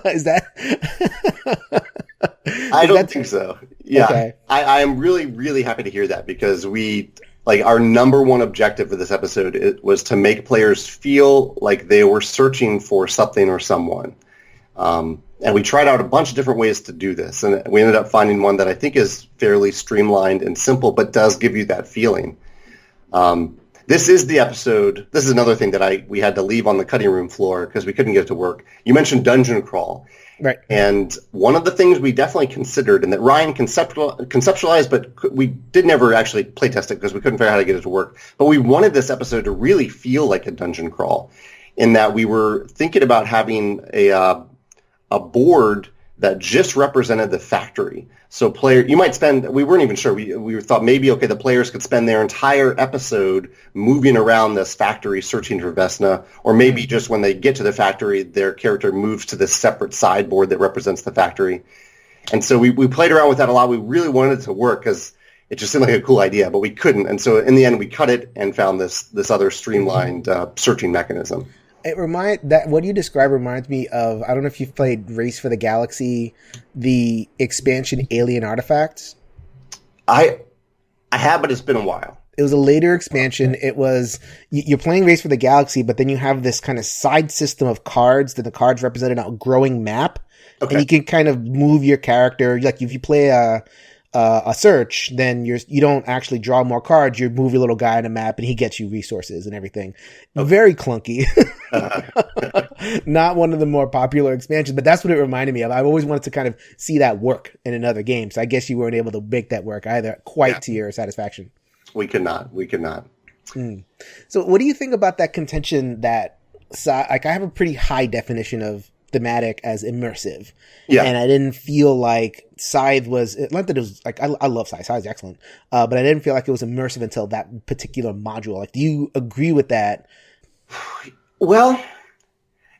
Is that? I don't think so. Yeah. Okay. I am really, really happy to hear that because our number one objective for this episode was to make players feel like they were searching for something or someone. And we tried out a bunch of different ways to do this, and we ended up finding one that I think is fairly streamlined and simple, but does give you that feeling. This is the episode. This is another thing that we had to leave on the cutting room floor because we couldn't get it to work. You mentioned dungeon crawl. Right. And one of the things we definitely considered, and that Ryan conceptualized, but we did never actually playtest it because we couldn't figure out how to get it to work. But we wanted this episode to really feel like a dungeon crawl, in that we were thinking about having a board that just represented the factory. So we weren't even sure. We thought maybe, the players could spend their entire episode moving around this factory searching for Vesna, or maybe just when they get to the factory, their character moves to this separate sideboard that represents the factory. And so we played around with that a lot. We really wanted it to work because it just seemed like a cool idea, but we couldn't. And so in the end, we cut it and found this other streamlined searching mechanism. What you describe reminds me of, I don't know if you've played Race for the Galaxy, the expansion Alien Artifacts. I have, but it's been a while. It was a later expansion. It was, you're playing Race for the Galaxy, but then you have this kind of side system of cards, that the cards represented a growing map. Okay. And you can kind of move your character. Like if you play a search, then you don't actually draw more cards. You move your little guy on a map, and he gets you resources and everything. Okay. Very clunky. Not one of the more popular expansions, but that's what it reminded me of. I've always wanted to kind of see that work in another game. So I guess you weren't able to make that work either, to your satisfaction. We could not. So what do you think about that contention that, I have a pretty high definition of thematic as immersive. Yeah. And I didn't feel like Scythe was, not that it was like, I love Scythe. Scythe's excellent. But I didn't feel like it was immersive until that particular module. Like, do you agree with that? Well,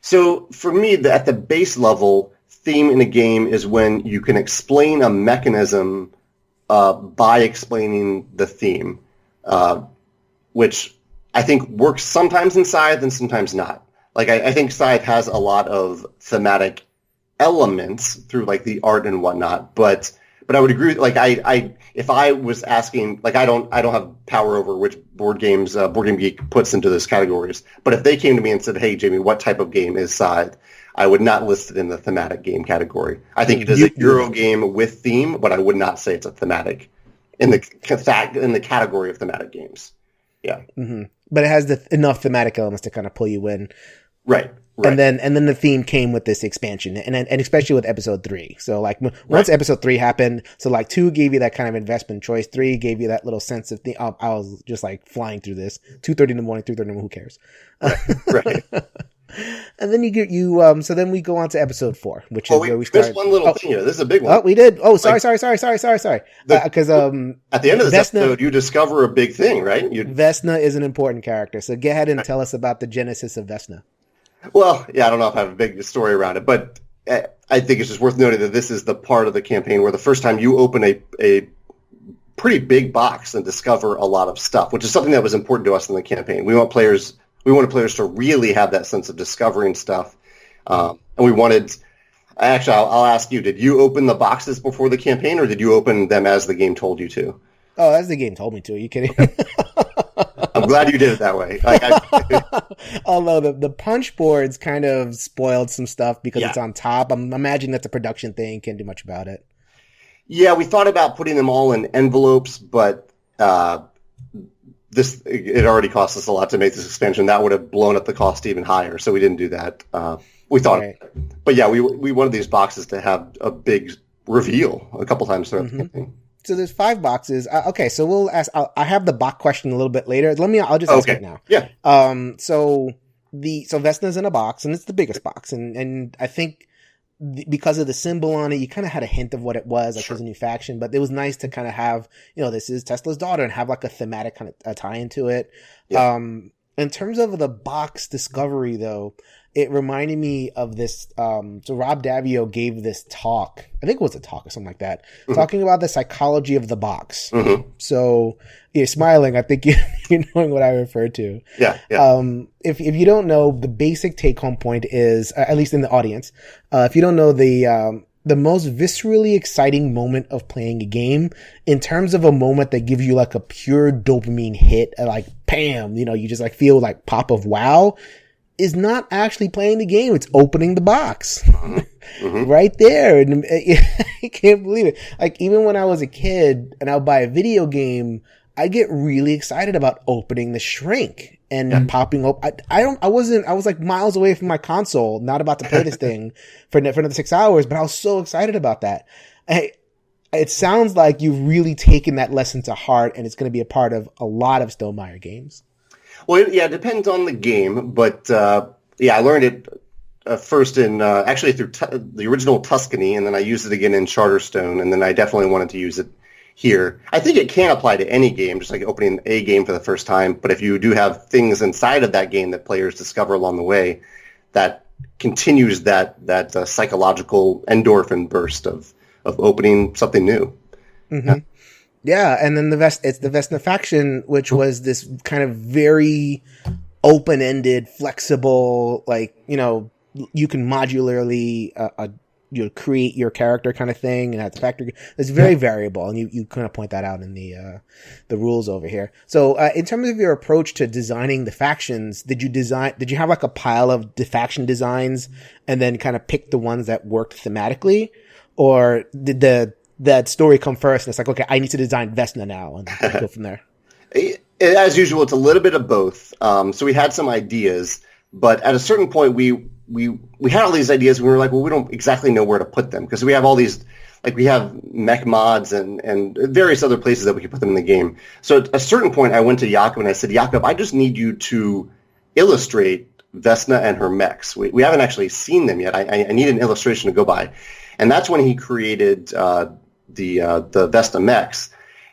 so for me, at the base level, theme in a game is when you can explain a mechanism by explaining the theme, which I think works sometimes in Scythe and sometimes not. Like, I think Scythe has a lot of thematic elements through, like, the art and whatnot, but But I would agree. Like if I was asking, like I don't have power over which board game geek puts into those categories. But if they came to me and said, "Hey, Jamey, what type of game is Scythe?" I would not list it in the thematic game category. I think it is a Euro game with theme, but I would not say it's a thematic in the category of thematic games. Yeah, but it has enough thematic elements to kind of pull you in, right? And then the theme came with this expansion, and especially with episode 3. So like once episode 3 happened, so like 2 gave you that kind of investment choice, 3 gave you that little sense of I was just like flying through this 2:30 in the morning, 3:30 in the morning. Who cares? Right. And then so then we go on to episode 4, which is where we start. Missed one little thing here. This is a big one. Oh, we did. Oh, sorry. Because at the end of this episode, you discover a big thing, right? Vesna is an important character. So go ahead and tell us about the genesis of Vesna. Well, yeah, I don't know if I have a big story around it, but I think it's just worth noting that this is the part of the campaign where the first time you open a pretty big box and discover a lot of stuff, which is something that was important to us in the campaign. We wanted players to really have that sense of discovering stuff. And we wanted, actually, I'll ask you, did you open the boxes before the campaign or did you open them as the game told you to? Oh, as the game told me to. Are you kidding? I'm glad you did it that way. Although the punch boards kind of spoiled some stuff because it's on top. I'm imagining that the production thing can't do much about it. Yeah, we thought about putting them all in envelopes, but it already cost us a lot to make this expansion. That would have blown up the cost even higher, so we didn't do that. We thought, but yeah, we wanted these boxes to have a big reveal a couple times throughout the campaign. So there's 5 boxes. Okay, so we'll ask. I have the box question a little bit later. I'll just ask it now. Yeah. So Vesna's in a box, and it's the biggest box, and I think because of the symbol on it, you kind of had a hint of what it was, like it was a new faction. But it was nice to kind of have, this is Tesla's daughter, and have like a thematic kind of tie into it. Yeah. In terms of the box discovery, though, it reminded me of this. So Rob Davio gave this talk. I think it was a talk or something like that, talking about the psychology of the box. So you're smiling. I think you're knowing what I refer to. Yeah. If you don't know, the basic take home point is, at least in the audience, if you don't know, the most viscerally exciting moment of playing a game, in terms of a moment that gives you like a pure dopamine hit, like bam, you just like feel like pop of wow, is not actually playing the game. It's opening the box right there. And I can't believe it. Like even when I was a kid and I would buy a video game, I get really excited about opening the shrink and popping up. I was like miles away from my console, not about to play this thing for another 6 hours, but I was so excited about that. It sounds like you've really taken that lesson to heart, and it's going to be a part of a lot of Stegmaier games. Well, yeah, it depends on the game, but I learned it first in actually through the original Tuscany, and then I used it again in Charterstone, and then I definitely wanted to use it here. I think it can apply to any game, just like opening a game for the first time, but if you do have things inside of that game that players discover along the way, that continues that psychological endorphin burst of opening something new. Yeah, and then it's the Vesna faction, which was this kind of very open-ended, flexible, like, you can modularly create your character kind of thing, and that's factory. It's very variable, and you kind of point that out in the rules over here. So, in terms of your approach to designing the factions, did you have like a pile of the faction designs and then kind of pick the ones that worked thematically, or did that story come first and it's like, okay, I need to design Vesna now and go from there? As usual, it's a little bit of both. So we had some ideas, but at a certain point we had all these ideas and we were like, well, we don't exactly know where to put them because we have all these, like we have mech mods and various other places that we could put them in the game. So at a certain point I went to Jakob and I said, Jakob, I just need you to illustrate Vesna and her mechs. We haven't actually seen them yet. I need an illustration to go by. And that's when he created the Vesna mechs.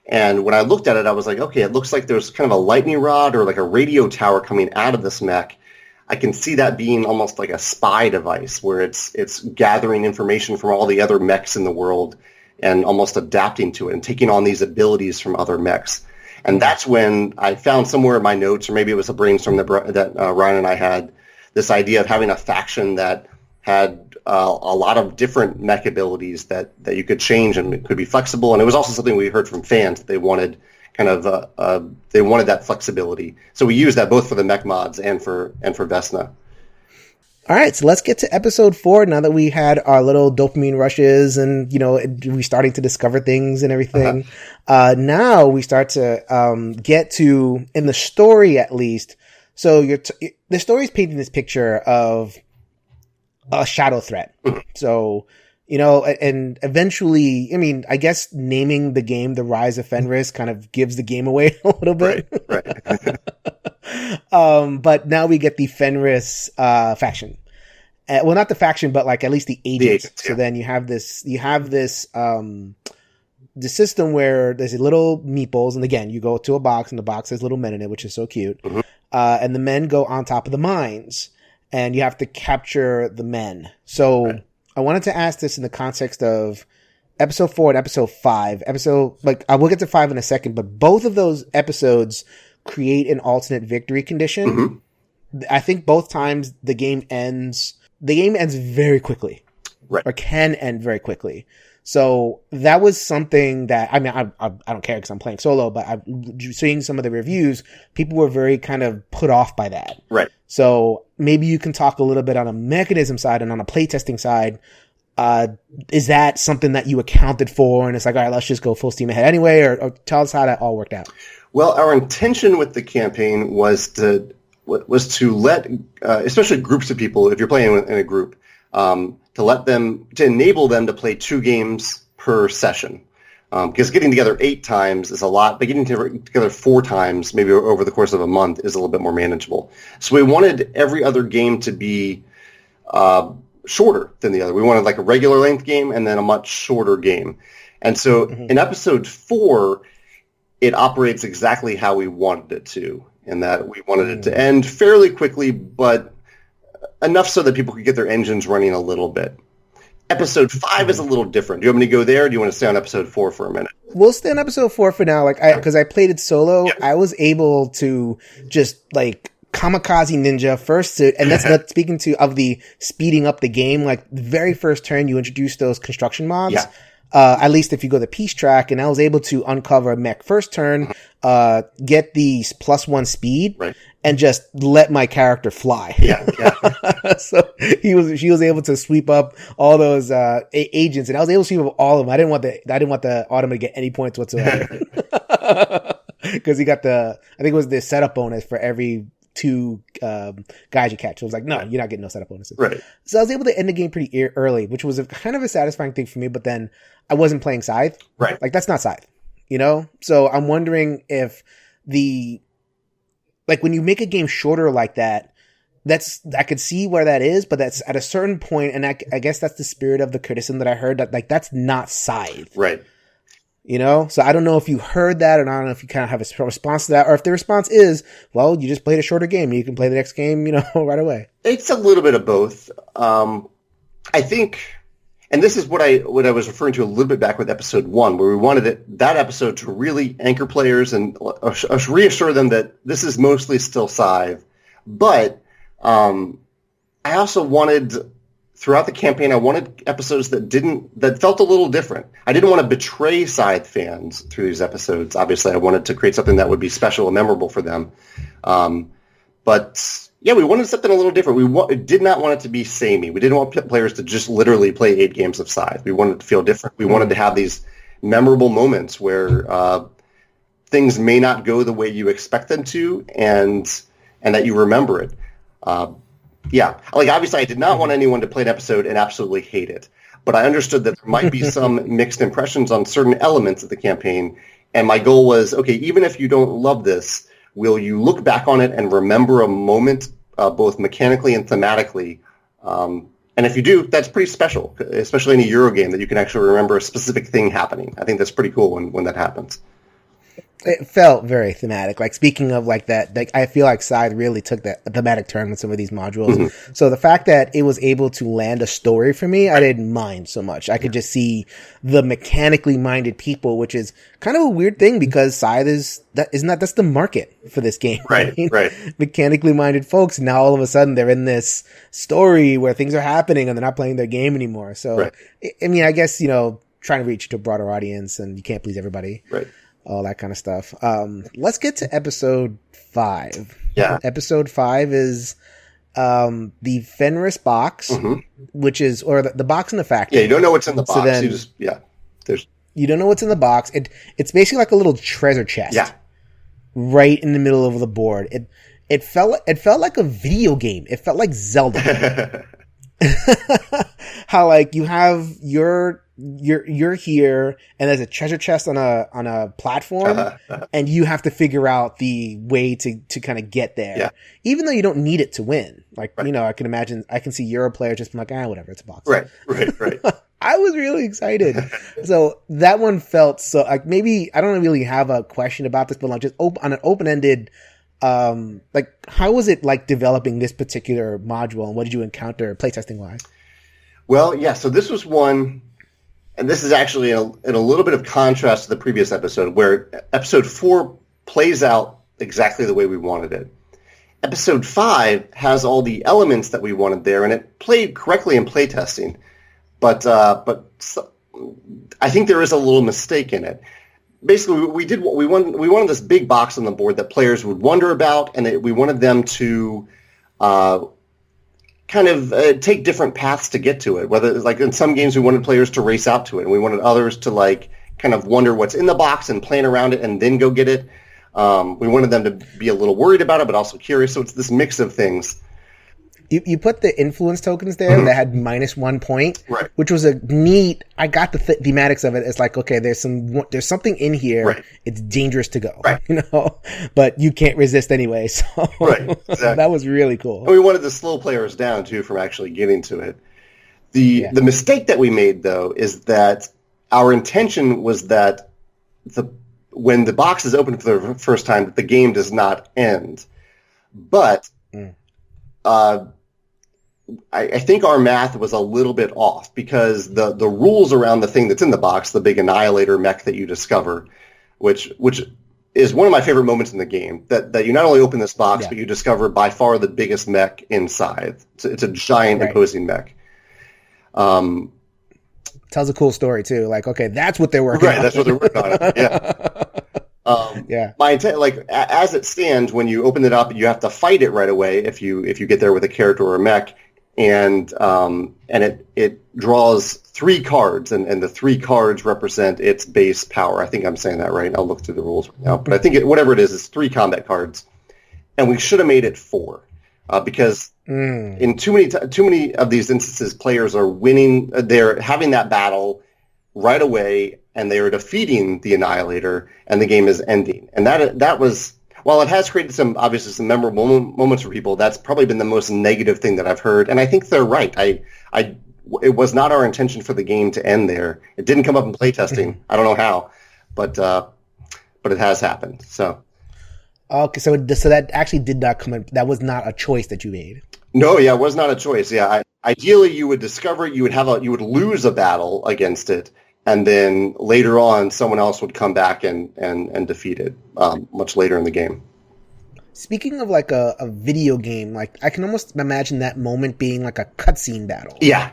And when I looked at it, I was like, okay, it looks like there's kind of a lightning rod or like a radio tower coming out of this mech. I can see that being almost like a spy device where it's gathering information from all the other mechs in the world and almost adapting to it and taking on these abilities from other mechs. And that's when I found somewhere in my notes, or maybe it was a brainstorm that Ryan and I had, this idea of having a faction that had a lot of different mech abilities that you could change, and it could be flexible. And it was also something we heard from fans that they wanted they wanted that flexibility. So we used that both for the mech mods and for Vesna. All right, so let's get to episode 4 now that we had our little dopamine rushes and, we're starting to discover things and everything. Now we start to get to, in the story at least, so the story is painting this picture of a shadow threat. So, and eventually, I guess naming the game The Rise of Fenris kind of gives the game away a little bit. Right. But now we get the Fenris faction. Well, not the faction, but like at least the agents. So then you have this the system where there's little meeples, and again, you go to a box, and the box has little men in it, which is so cute. And the men go on top of the mines, and you have to capture the men. So I wanted to ask this in the context of episode 4 and episode 5. I will get to 5 in a second, but both of those episodes create an alternate victory condition. I think both times the game ends very quickly, or can end very quickly. So that was something that, I don't care because I'm playing solo, but I'm seeing some of the reviews, people were very kind of put off by that. Right. So maybe you can talk a little bit on a mechanism side and on a playtesting side. Is that something that you accounted for? And it's like, all right, let's just go full steam ahead anyway, or tell us how that all worked out. Well, our intention with the campaign was to let, especially groups of people, if you're playing in a group, to enable them to play 2 games per session. Because getting together 8 times is a lot, but getting together 4 times, maybe over the course of a month, is a little bit more manageable. So we wanted every other game to be shorter than the other. We wanted like a regular length game and then a much shorter game. And so in episode 4, it operates exactly how we wanted it to, in that we wanted it to end fairly quickly, but enough so that people could get their engines running a little bit. Episode 5 is a little different. Do you want me to go there, or do you want to stay on episode 4 for a minute? We'll stay on episode 4 for now. Because I played it solo, I was able to just kamikaze ninja first, and that's not speaking of the speeding up the game. Like the very first turn, you introduce those construction mobs. Yeah. At least if you go the peace track, and I was able to uncover a mech first turn, get the +1 speed, and just let my character fly. Yeah. So she was able to sweep up all those agents, and I was able to sweep up all of them. I didn't want the Autumn to get any points whatsoever, because he got I think it was the setup bonus for every 2 guys you catch. So I was like, no, you're not getting no setup bonuses. Right. So I was able to end the game pretty early, which was kind of a satisfying thing for me. But then I wasn't playing Scythe. Right. Like that's not Scythe, So I'm wondering if when you make a game shorter like that, I could see where that is, but that's at a certain point, and I guess that's the spirit of the criticism that I heard, that that's not Scythe. Right. So I don't know if you heard that, and I don't know if you kind of have a response to that, or if the response is, well, you just played a shorter game, and you can play the next game, right away. It's a little bit of both. I think, and this is what I was referring to a little bit back with episode 1, where we wanted that episode to really anchor players and reassure them that this is mostly still Scythe. But I also wanted, throughout the campaign, I wanted episodes that felt a little different. I didn't want to betray Scythe fans through these episodes. Obviously, I wanted to create something that would be special and memorable for them. But yeah, we wanted something a little different. We did not want it to be samey. We didn't want players to just literally play 8 games of Scythe. We wanted it to feel different. We wanted to have these memorable moments where things may not go the way you expect them to, and that you remember it. Yeah, obviously I did not want anyone to play an episode and absolutely hate it, but I understood that there might be some mixed impressions on certain elements of the campaign, and my goal was, okay, even if you don't love this, will you look back on it and remember a moment, both mechanically and thematically? And if you do, that's pretty special, especially in a Euro game, that you can actually remember a specific thing happening. I think that's pretty cool when that happens. It felt very thematic. Like, speaking of like that, like, I feel like Scythe really took that thematic turn with some of these modules. Mm-hmm. So the fact that it was able to land a story for me, I didn't mind so much. I could just see the mechanically minded people, which is kind of a weird thing because Scythe that's the market for this game. Right. Mechanically minded folks. Now all of a sudden they're in this story where things are happening and they're not playing their game anymore. So, I mean, I guess, trying to reach to a broader audience and you can't please everybody. Right. All that kind of stuff. Let's get to episode 5. Yeah. Episode 5 is the Fenris box, which is, or the box in the factory. Yeah, you don't know what's in the box. So then, you don't know what's in the box. It's basically like a little treasure chest. Yeah. Right in the middle of the board. It felt like a video game. It felt like Zelda. How like you have you're here and there's a treasure chest on a platform and you have to figure out the way to kind of get there, even though you don't need it to win. Like, I can imagine, I can see Euro players just like, whatever, it's a box. Right. I was really excited. So that one felt so like, maybe I don't really have a question about this, but like just on an open-ended, like how was it like developing this particular module and what did you encounter playtesting wise? Well, yeah, so this was one, and this is actually in a little bit of contrast to the previous episode, where episode 4 plays out exactly the way we wanted it. Episode 5 has all the elements that we wanted there, and it played correctly in playtesting. But I think there is a little mistake in it. Basically, we wanted this big box on the board that players would wonder about, and we wanted them to kind of take different paths to get to it. Whether, like in some games, we wanted players to race out to it, and we wanted others to like kind of wonder what's in the box and plan around it and then go get it. We wanted them to be a little worried about it, but also curious. So it's this mix of things. You put the influence tokens there that had -1 point, right? Which was a neat. I got the thematics of it. It's like, okay, there's something in here. Right. It's dangerous to go, right? But you can't resist anyway. So right, exactly. That was really cool. And we wanted to slow players down too from actually getting to it. The mistake that we made though is that our intention was that when the box is opened for the first time, the game does not end, but. I think our math was a little bit off because the rules around the thing that's in the box, the big annihilator mech that you discover, which is one of my favorite moments in the game, that you not only open this box, but you discover by far the biggest mech inside. It's a giant imposing mech. Tells a cool story too. Like, okay, that's what they're working on. Right, that's what they're working on. Yeah. My intent, like as it stands, when you open it up, you have to fight it right away if you get there with a character or a mech. And it draws 3 cards, and the 3 cards represent its base power. I think I'm saying that right. I'll look through the rules right now, but I think whatever it is, it's 3 combat cards, and we should have made it 4 because in too many of these instances, players are winning. They're having that battle right away, and they are defeating the Annihilator, and the game is ending. And that was. While it has created some memorable moments for people, that's probably been the most negative thing that I've heard, and I think they're right. It was not our intention for the game to end there. It didn't come up in playtesting. I don't know how, but it has happened. So, okay, so that actually did not come in. That was not a choice that you made. No, it was not a choice. Yeah, ideally you would discover it, you would lose a battle against it. And then later on, someone else would come back and defeat it much later in the game. Speaking of like a video game, like I can almost imagine that moment being like a cutscene battle. Yeah.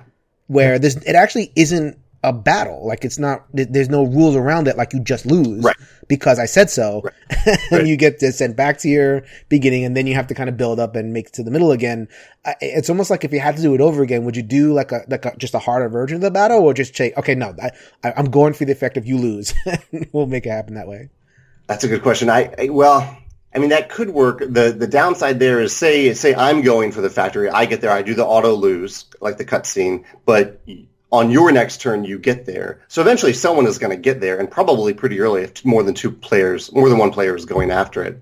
Where it actually isn't a battle. Like it's not, there's no rules around it. Like you just lose because I said so. Right. And you get sent back to your beginning and then you have to kind of build up and make it to the middle again. It's almost like if you had to do it over again, would you do like just a harder version of the battle or just say, okay, no, I'm going for the effect of you lose. We'll make it happen that way. That's a good question. I mean, that could work. The downside there is say I'm going for the factory. I get there. I do the auto lose like the cutscene, but on your next turn, you get there. So eventually someone is going to get there, and probably pretty early if more than one player is going after it.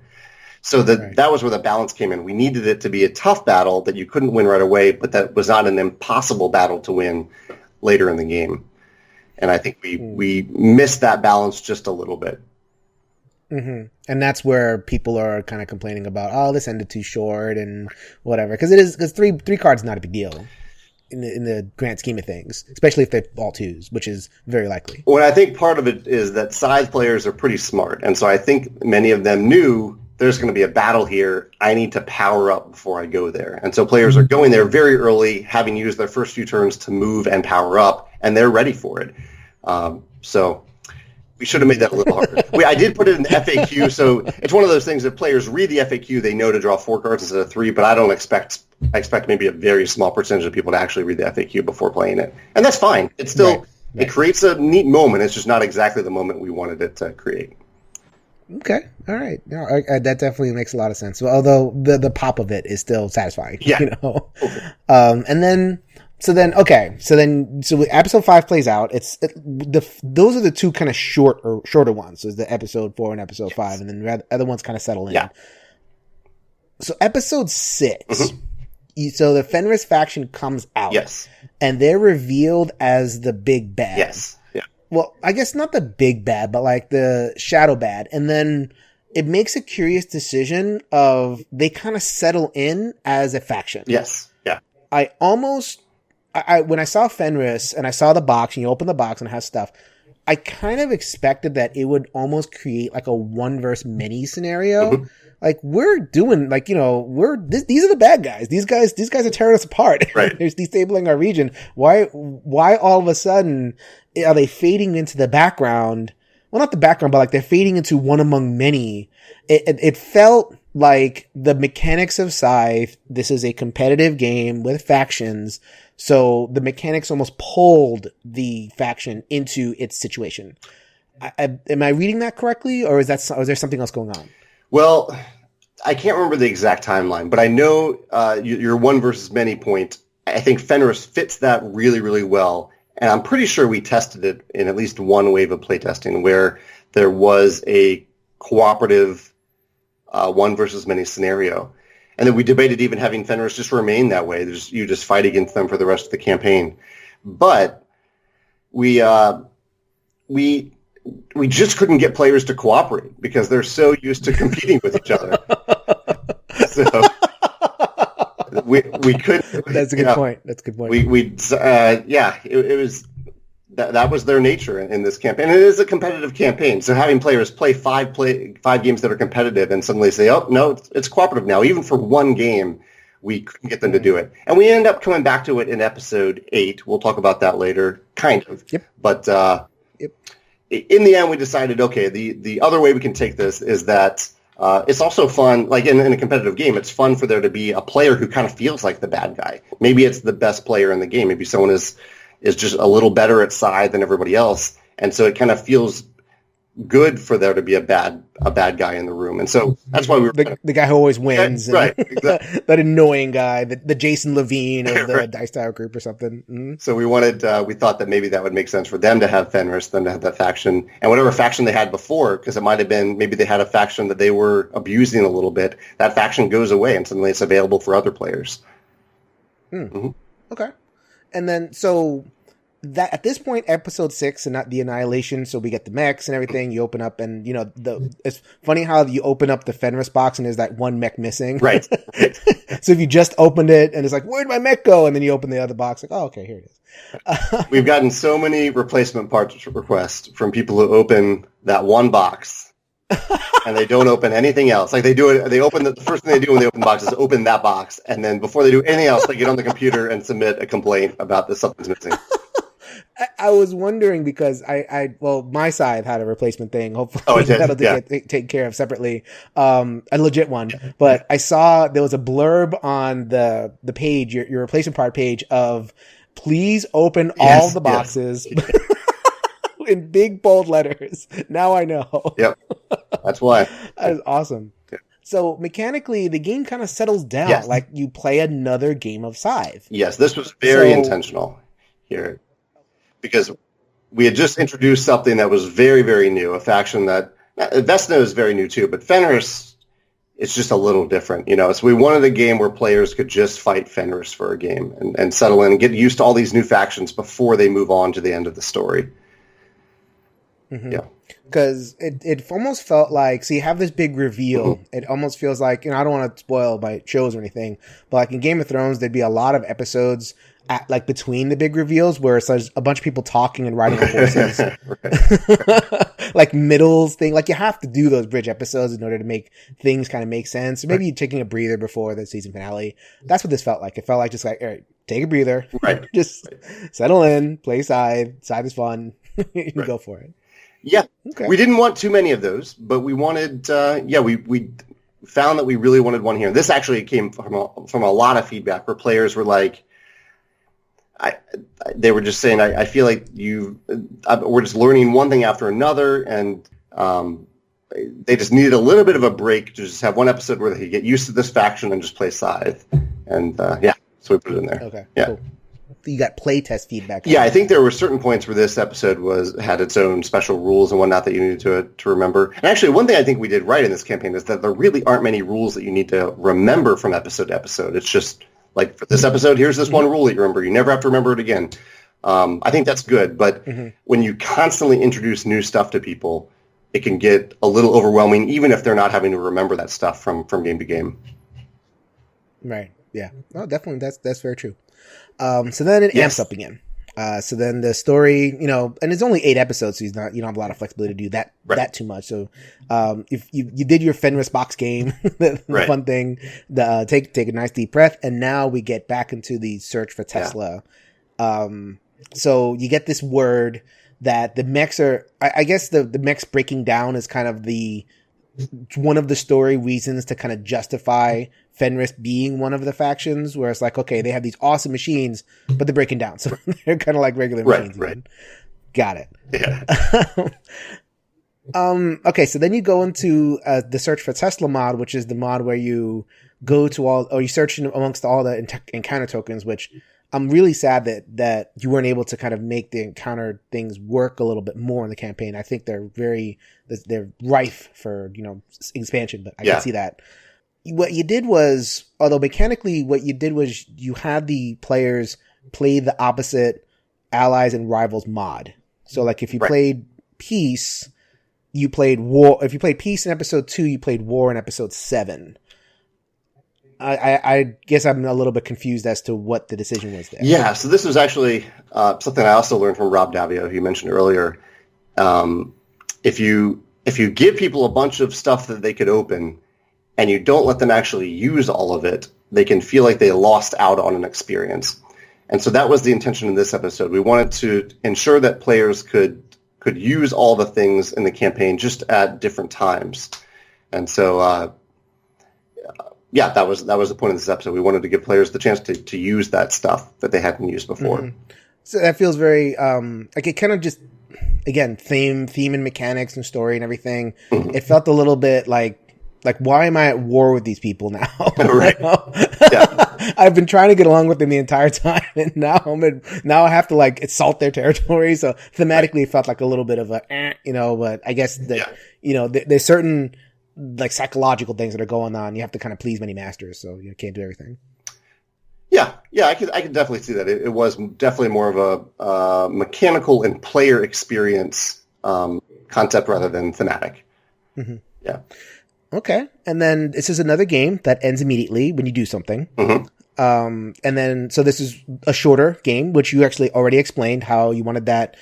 So that was where the balance came in. We needed it to be a tough battle that you couldn't win right away, but that was not an impossible battle to win later in the game. And I think we missed that balance just a little bit. Mm-hmm. And that's where people are kind of complaining about, oh, this ended too short and whatever. Because three cards is not a big deal in the grand scheme of things, especially if they're all twos, which is very likely. Well, I think part of it is that Scythe players are pretty smart. And so I think many of them knew there's going to be a battle here. I need to power up before I go there. And so players are going there very early, having used their first few turns to move and power up, and they're ready for it. So we should have made that a little harder. I did put it in the FAQ, so it's one of those things that players read the FAQ, they know to draw 4 cards instead of 3, but I expect maybe a very small percentage of people to actually read the FAQ before playing it. And that's fine. It's still, right. It creates a neat moment. It's just not exactly the moment we wanted it to create. Okay. All right. No, that definitely makes a lot of sense. Although the pop of it is still satisfying. Yeah. You know? Okay. So episode 5 plays out. Those are the two kind of shorter ones. So the episode 4 and episode 5, and then the other ones kind of settle in. Yeah. So episode 6, so the Fenris faction comes out. Yes. And they're revealed as the big bad. Yes. Yeah. Well, I guess not the big bad, but like the shadow bad. And then it makes a curious decision of they kind of settle in as a faction. Yes. Yeah. When I saw Fenris and I saw the box and you open the box and it has stuff, I kind of expected that it would almost create like a one verse many scenario. Mm-hmm. Like we're doing like, you know, these are the bad guys. These guys are tearing us apart. Right. They're destabilizing our region. Why all of a sudden are they fading into the background? Well, not the background, but like they're fading into one among many. It felt like the mechanics of Scythe. This is a competitive game with factions. So the mechanics almost pulled the faction into its situation. Am I reading that correctly, or is there something else going on? Well, I can't remember the exact timeline, but I know your one versus many point. I think Fenris fits that really, really well. And I'm pretty sure we tested it in at least one wave of playtesting where there was a cooperative one versus many scenario. And then we debated even having Fenris just remain that way. You just fight against them for the rest of the campaign. But we just couldn't get players to cooperate because they're so used to competing with each other. So we could. That's a good point. That's a good point. It was that was their nature in this campaign. And it is a competitive campaign. So having players play five games that are competitive and suddenly say, oh, no, it's cooperative now. Even for one game, we couldn't get them to do it. And we ended up coming back to it in episode 8. We'll talk about that later, kind of. Yep. But in the end, we decided, okay, the other way we can take this is that it's also fun, like in a competitive game, it's fun for there to be a player who kind of feels like the bad guy. Maybe it's the best player in the game. Maybe someone is just a little better at Scythe than everybody else. And so it kind of feels good for there to be a bad guy in the room. And so that's why we were the guy who always wins. Yeah, right. Exactly. That annoying guy, the Jason Levine of the Dice Tower group or something. Mm-hmm. So we thought that maybe that would make sense for them to have Fenris, them to have that faction, and whatever faction they had before, because it might have been, maybe they had a faction that they were abusing a little bit. That faction goes away and suddenly it's available for other players. Mm-hmm. Okay. And then, so that at this point, episode 6 and not the Annihilation, so we get the mechs and everything. You open up, and you know it's funny how you open up the Fenris box and there's that one mech missing. Right. So if you just opened it and it's like, where'd my mech go? And then you open the other box, like, oh, okay, here it is. We've gotten so many replacement parts requests from people who open that one box. And they don't open anything else. Like they do it, the first thing they do when they open the box is open that box, and then before they do anything else, they get on the computer and submit a complaint about this something's missing. I was wondering because my side had a replacement thing. Hopefully that'll get taken care of separately, a legit one. But I saw there was a blurb on the page, your replacement part page of please open all the boxes. Yes. In big bold letters. Now I know. Yep. That's why. That is awesome. Yeah. So mechanically, the game kind of settles down. Yes. Like you play another game of Scythe. Yes, this was very intentional here. Because we had just introduced something that was very, very new. A faction that, Vesna is very new too, but Fenris, it's just a little different. You know, so we wanted a game where players could just fight Fenris for a game and settle in and get used to all these new factions before they move on to the end of the story. Mm-hmm. Yeah. Because it almost felt like, so you have this big reveal. It almost feels like, I don't want to spoil by shows or anything, but like in Game of Thrones, there'd be a lot of episodes at like between the big reveals where it's like a bunch of people talking and riding on horses. Like middles thing. Like you have to do those bridge episodes in order to make things kind of make sense. Or maybe taking a breather before the season finale. That's what this felt like. It felt like just like, all right, take a breather. Right. Just settle in, play Scythe. Scythe is fun. You can go for it. Yeah. Okay. We didn't want too many of those, but we wanted, we found that we really wanted one here. This actually came from a lot of feedback where players were like, they were just saying, I feel like we're just learning one thing after another, and they just needed a little bit of a break to just have one episode where they could get used to this faction and just play Scythe. And so we put it in there. Okay, yeah. Cool. You got playtest feedback. Yeah, I think there were certain points where this episode had its own special rules and whatnot that you needed to remember. And actually, one thing I think we did right in this campaign is that there really aren't many rules that you need to remember from episode to episode. It's just like, for this episode, here's this one rule that you remember. You never have to remember it again. I think that's good. But when you constantly introduce new stuff to people, it can get a little overwhelming, even if they're not having to remember that stuff from game to game. Right. Yeah. No, definitely. That's very true. So then it amps up again. So then the story, and it's only 8 episodes, so you don't have a lot of flexibility to do that too much. So, if you did your Fenris box game, the fun thing, take a nice deep breath. And now we get back into the search for Tesla. So you get this word that the mechs are, I guess the mechs breaking down is kind of one of the story reasons to kind of justify Fenris being one of the factions, where it's like, okay, they have these awesome machines, but they're breaking down. So they're kind of like regular machines. Right. Got it. Yeah. Okay, so then you go into the search for Tesla mod, which is the mod where you go to you search amongst all the encounter tokens, which I'm really sad that you weren't able to kind of make the encounter things work a little bit more in the campaign. I think they're rife for, expansion, but I can see that. What you did was, although mechanically what you did was you had the players play the opposite allies and rivals mod. So like if you played peace, you played war. If you played peace in episode 2, you played war in episode 7. I guess I'm a little bit confused as to what the decision was there. Yeah, so this was actually something I also learned from Rob Davio, who you mentioned earlier. If you give people a bunch of stuff that they could open, and you don't let them actually use all of it, they can feel like they lost out on an experience. And so that was the intention in this episode. We wanted to ensure that players could use all the things in the campaign just at different times. And so, that was the point of this episode. We wanted to give players the chance to use that stuff that they hadn't used before. Mm-hmm. So that feels very, like it kind of just, again, theme and mechanics and story and everything. Mm-hmm. It felt a little bit like, why am I at war with these people now? Right. Yeah. I've been trying to get along with them the entire time, and now I have to assault their territory. So thematically, it felt like a little bit of but I guess that there's certain psychological things that are going on. You have to kind of please many masters, so you can't do everything. Yeah, I could definitely see that. It was definitely more of a mechanical and player experience concept rather than thematic. Mm-hmm. Yeah. Okay. And then this is another game that ends immediately when you do something. Mm-hmm. And then, so this is a shorter game, which you actually already explained how you wanted that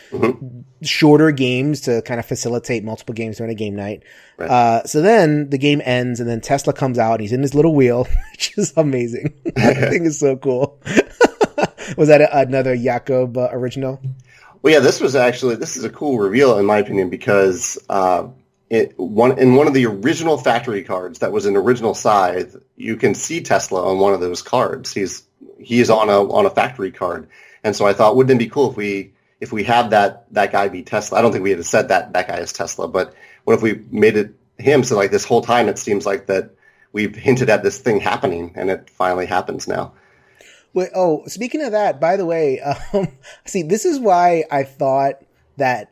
shorter games to kind of facilitate multiple games during a game night. Right. So then the game ends and then Tesla comes out and he's in his little wheel, which is amazing. I think it's so cool. Was that another Jakob original? Well, yeah, this is a cool reveal in my opinion, because, in one of the original factory cards that was an original Scythe, you can see Tesla on one of those cards. He is on a factory card, and so I thought, wouldn't it be cool if we had that guy be Tesla? I don't think we had said that guy is Tesla, but what if we made it him? So this whole time it seems like that we've hinted at this thing happening, and it finally happens now. Wait, speaking of that, by the way, see, this is why I thought that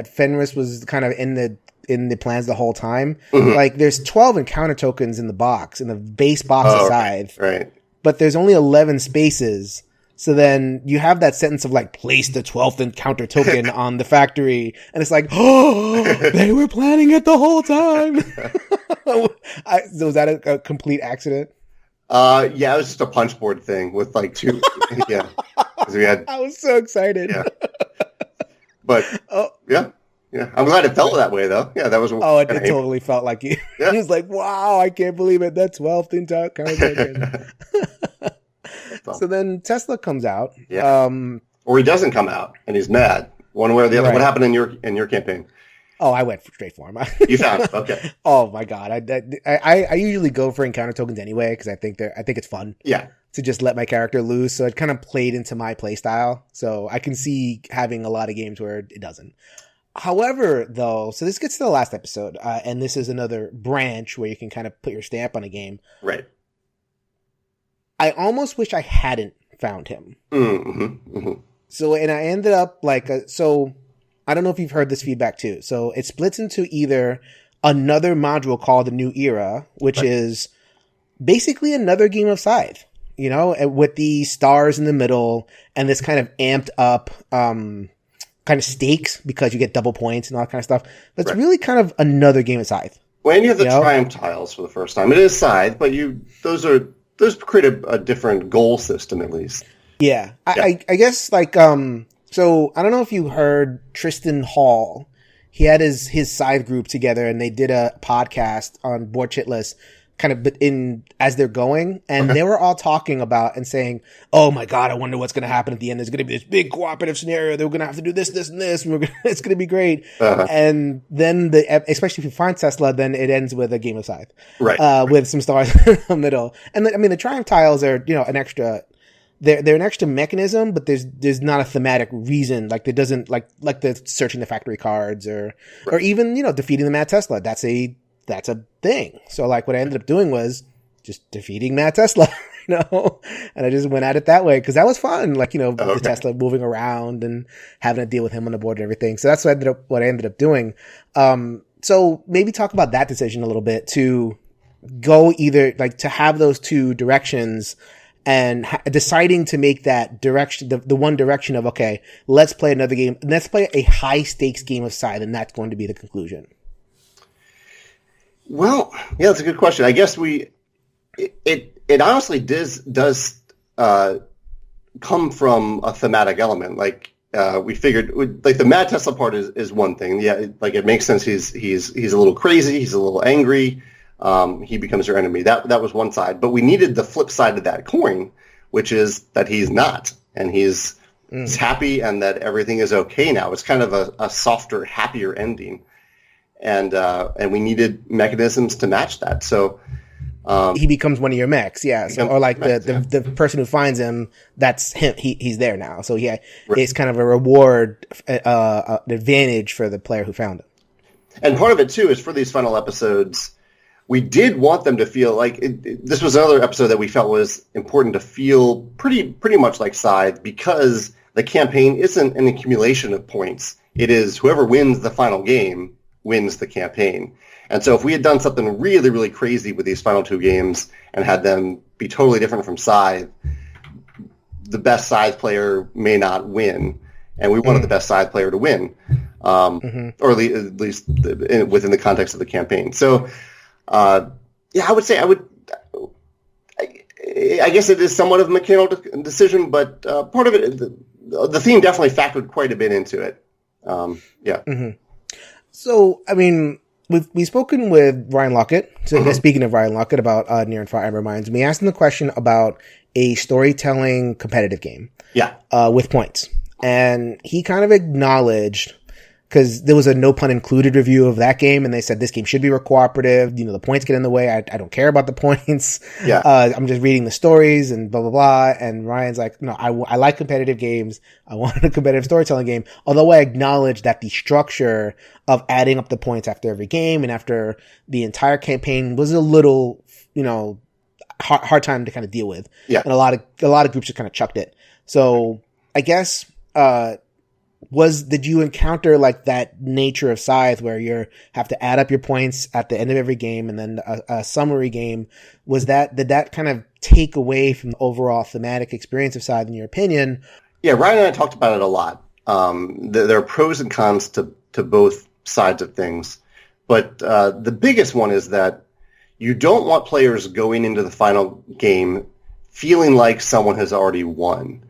Fenris was kind of in the plans the whole time. Mm-hmm. There's 12 encounter tokens in the box, in the base box of Scythe. Right. But there's only 11 spaces. So then you have that sentence of like, place the 12th encounter token on the factory. And it's like, oh, they were planning it the whole time. So was that a complete accident? Yeah, it was just a punch board thing with like two. Yeah. 'Cause we had, I was so excited. Yeah. But yeah. I'm glad it felt that way though. Yeah, that was. Oh, it totally felt like you. Yeah. He was like, wow, I can't believe it. That 12th encounter token. So then Tesla comes out. Yeah. Or he doesn't come out and he's mad. One way or the other. Right. What happened in your campaign? Oh, I went straight for him. You found it. Okay. Oh my God. I usually go for encounter tokens anyway because I think it's fun. Yeah. To just let my character loose. So it kind of played into my play style. So I can see having a lot of games where it doesn't. However, though, so this gets to the last episode, and this is another branch where you can kind of put your stamp on a game. Right. I almost wish I hadn't found him. Mm-hmm. Mm-hmm. So, and I ended up so I don't know if you've heard this feedback too. So it splits into either another module called the New Era, which is basically another game of Scythe, with the stars in the middle and this kind of amped up, kind of stakes because you get double points and all that kind of stuff. But it's really kind of another game of Scythe. Well, and you have the triumph tiles for the first time. It is Scythe, but those create a different goal system at least. Yeah. I guess so I don't know if you heard Tristan Hall. He had his side group together and they did a podcast on Board Chitless kind of as they're going, and they were all talking about and saying, oh my God, I wonder what's going to happen at the end. There's going to be this big cooperative scenario. They're going to have to do this, this, and this. And it's going to be great. And then especially if you find Tesla, then it ends with a game of Scythe, right? With some stars in the middle. And the triumph tiles are, an extra, they're an extra mechanism, but there's not a thematic reason. Like there doesn't like the searching the factory cards or even, defeating the Mad Tesla. That's a thing. So like what I ended up doing was just defeating Mad Tesla, and I just went at it that way because that was fun. Like, the Tesla moving around and having to deal with him on the board and everything. So that's what I ended up doing. So maybe talk about that decision a little bit to go either like to have those two directions and deciding to make that direction, the one direction of, okay, let's play another game. Let's play a high stakes game of Scythe. And that's going to be the conclusion. Well, yeah, that's a good question. I guess it honestly does come from a thematic element. Like we figured, like the Mad Tesla part is one thing. Yeah, like it makes sense. He's a little crazy. He's a little angry. He becomes your enemy. That was one side. But we needed the flip side of that coin, which is that he's not, and he's happy, and that everything is okay now. It's kind of a softer, happier ending. And we needed mechanisms to match that. So he becomes one of your mechs, yeah. So, or like the person who finds him, that's him. He's there now. So yeah, it's kind of a reward, an advantage for the player who found him. And part of it too is for these final episodes, we did want them to feel like this was another episode that we felt was important to feel pretty much like Scythe, because the campaign isn't an accumulation of points. It is whoever wins the final game wins the campaign. And so if we had done something really, really crazy with these final two games and had them be totally different from Scythe, the best Scythe player may not win. And we wanted the best Scythe player to win, or at least within the context of the campaign. So, I would say I guess it is somewhat of a mechanical decision, but part of it, the theme definitely factored quite a bit into it. So, we've spoken with Ryan Lockett. So, speaking of Ryan Lockett about Near and Far Ember Mines, we asked him the question about a storytelling competitive game. Yeah. With points. And he kind of acknowledged, because there was a no pun included review of that game, and they said this game should be cooperative. The points get in the way. I don't care about the points. Yeah. I'm just reading the stories and blah, blah, blah. And Ryan's like, no, I like competitive games. I want a competitive storytelling game. Although I acknowledge that the structure of adding up the points after every game and after the entire campaign was a little, hard time to kind of deal with. Yeah. And a lot of groups just kind of chucked it. So I guess, did you encounter like that nature of Scythe where you have to add up your points at the end of every game and then a summary game? Did that kind of take away from the overall thematic experience of Scythe in your opinion? Yeah, Ryan and I talked about it a lot. There are pros and cons to both sides of things. But the biggest one is that you don't want players going into the final game feeling like someone has already won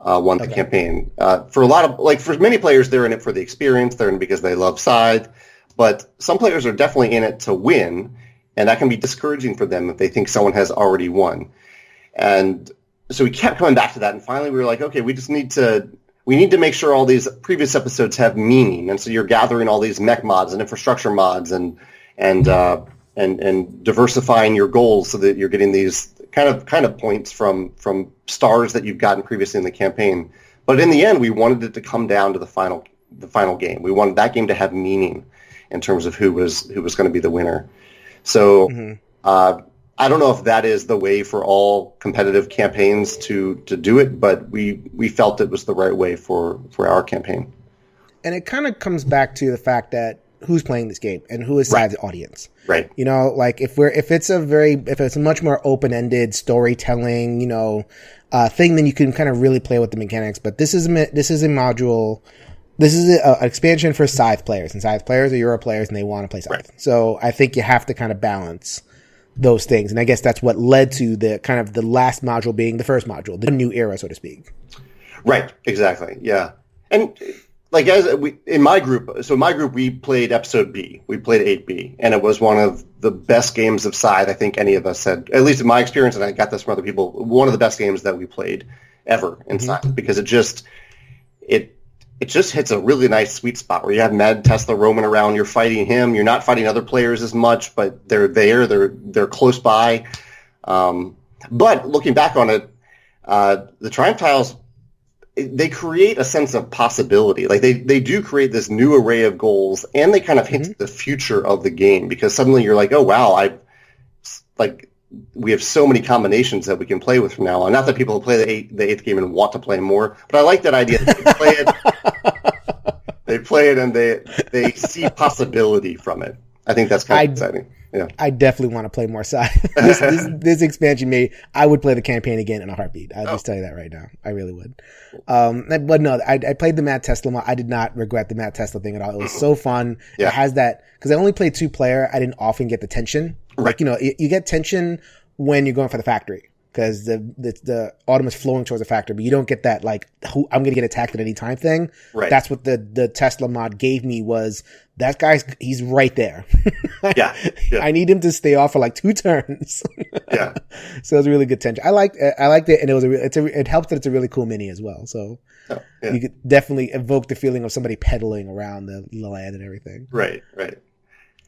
the campaign. For many players, they're in it for the experience. They're in it because they love Scythe. But some players are definitely in it to win, and that can be discouraging for them if they think someone has already won. And so we kept coming back to that, and finally we were like, okay, we need to make sure all these previous episodes have meaning. And so you're gathering all these mech mods and infrastructure mods and diversifying your goals so that you're getting these kind of points from stars that you've gotten previously in the campaign. But in the end, we wanted it to come down to the final game. We wanted that game to have meaning in terms of who was going to be the winner. So I don't know if that is the way for all competitive campaigns to do it, but we felt it was the right way for our campaign. And it kind of comes back to the fact that who's playing this game and who is Scythe's audience. Right. You know, like if it's a much more open-ended storytelling, thing, then you can kind of really play with the mechanics. But this is a module. This is an expansion for Scythe players, and Scythe players are Euro players, and they want to play Scythe. Right. So I think you have to kind of balance those things, and I guess that's what led to the kind of the last module being the first module, the new era, so to speak. Right. Exactly. Yeah. And like in my group, we played episode B. We played 8B, and it was one of the best games of Scythe I think any of us had, at least in my experience, and I got this from other people, one of the best games that we played ever in Scythe, because it just hits a really nice sweet spot where you have Mad Tesla roaming around, you're fighting him, you're not fighting other players as much, but they're there, they're close by. But looking back on it, the Triumph Tiles, they create a sense of possibility. Like they do create this new array of goals, and they kind of hint the future of the game, because suddenly you're like, oh wow, we have so many combinations that we can play with from now on. Not that people play the eighth game and want to play more, but I like that idea that they play it. They play it and they see possibility from it. I think that's kind of exciting. Yeah, I definitely want to play more Scythe. This expansion I would play the campaign again in a heartbeat. I'll just tell you that right now. I really would. But no, I played the Mad Tesla mod. I did not regret the Mad Tesla thing at all. It was so fun. Yeah. It has that, because I only played 2-player. I didn't often get the tension. Right. Like, you get tension when you're going for the factory, because the autumn is flowing towards the factory, but you don't get that, like, I'm going to get attacked at any time thing. Right. That's what the Tesla mod gave me, was that he's right there. Yeah. I need him to stay off for like 2 turns. Yeah. So it was a really good tension. I liked it, and it helped that it's a really cool mini as well. So you could definitely evoke the feeling of somebody pedaling around the land and everything. Right. Right.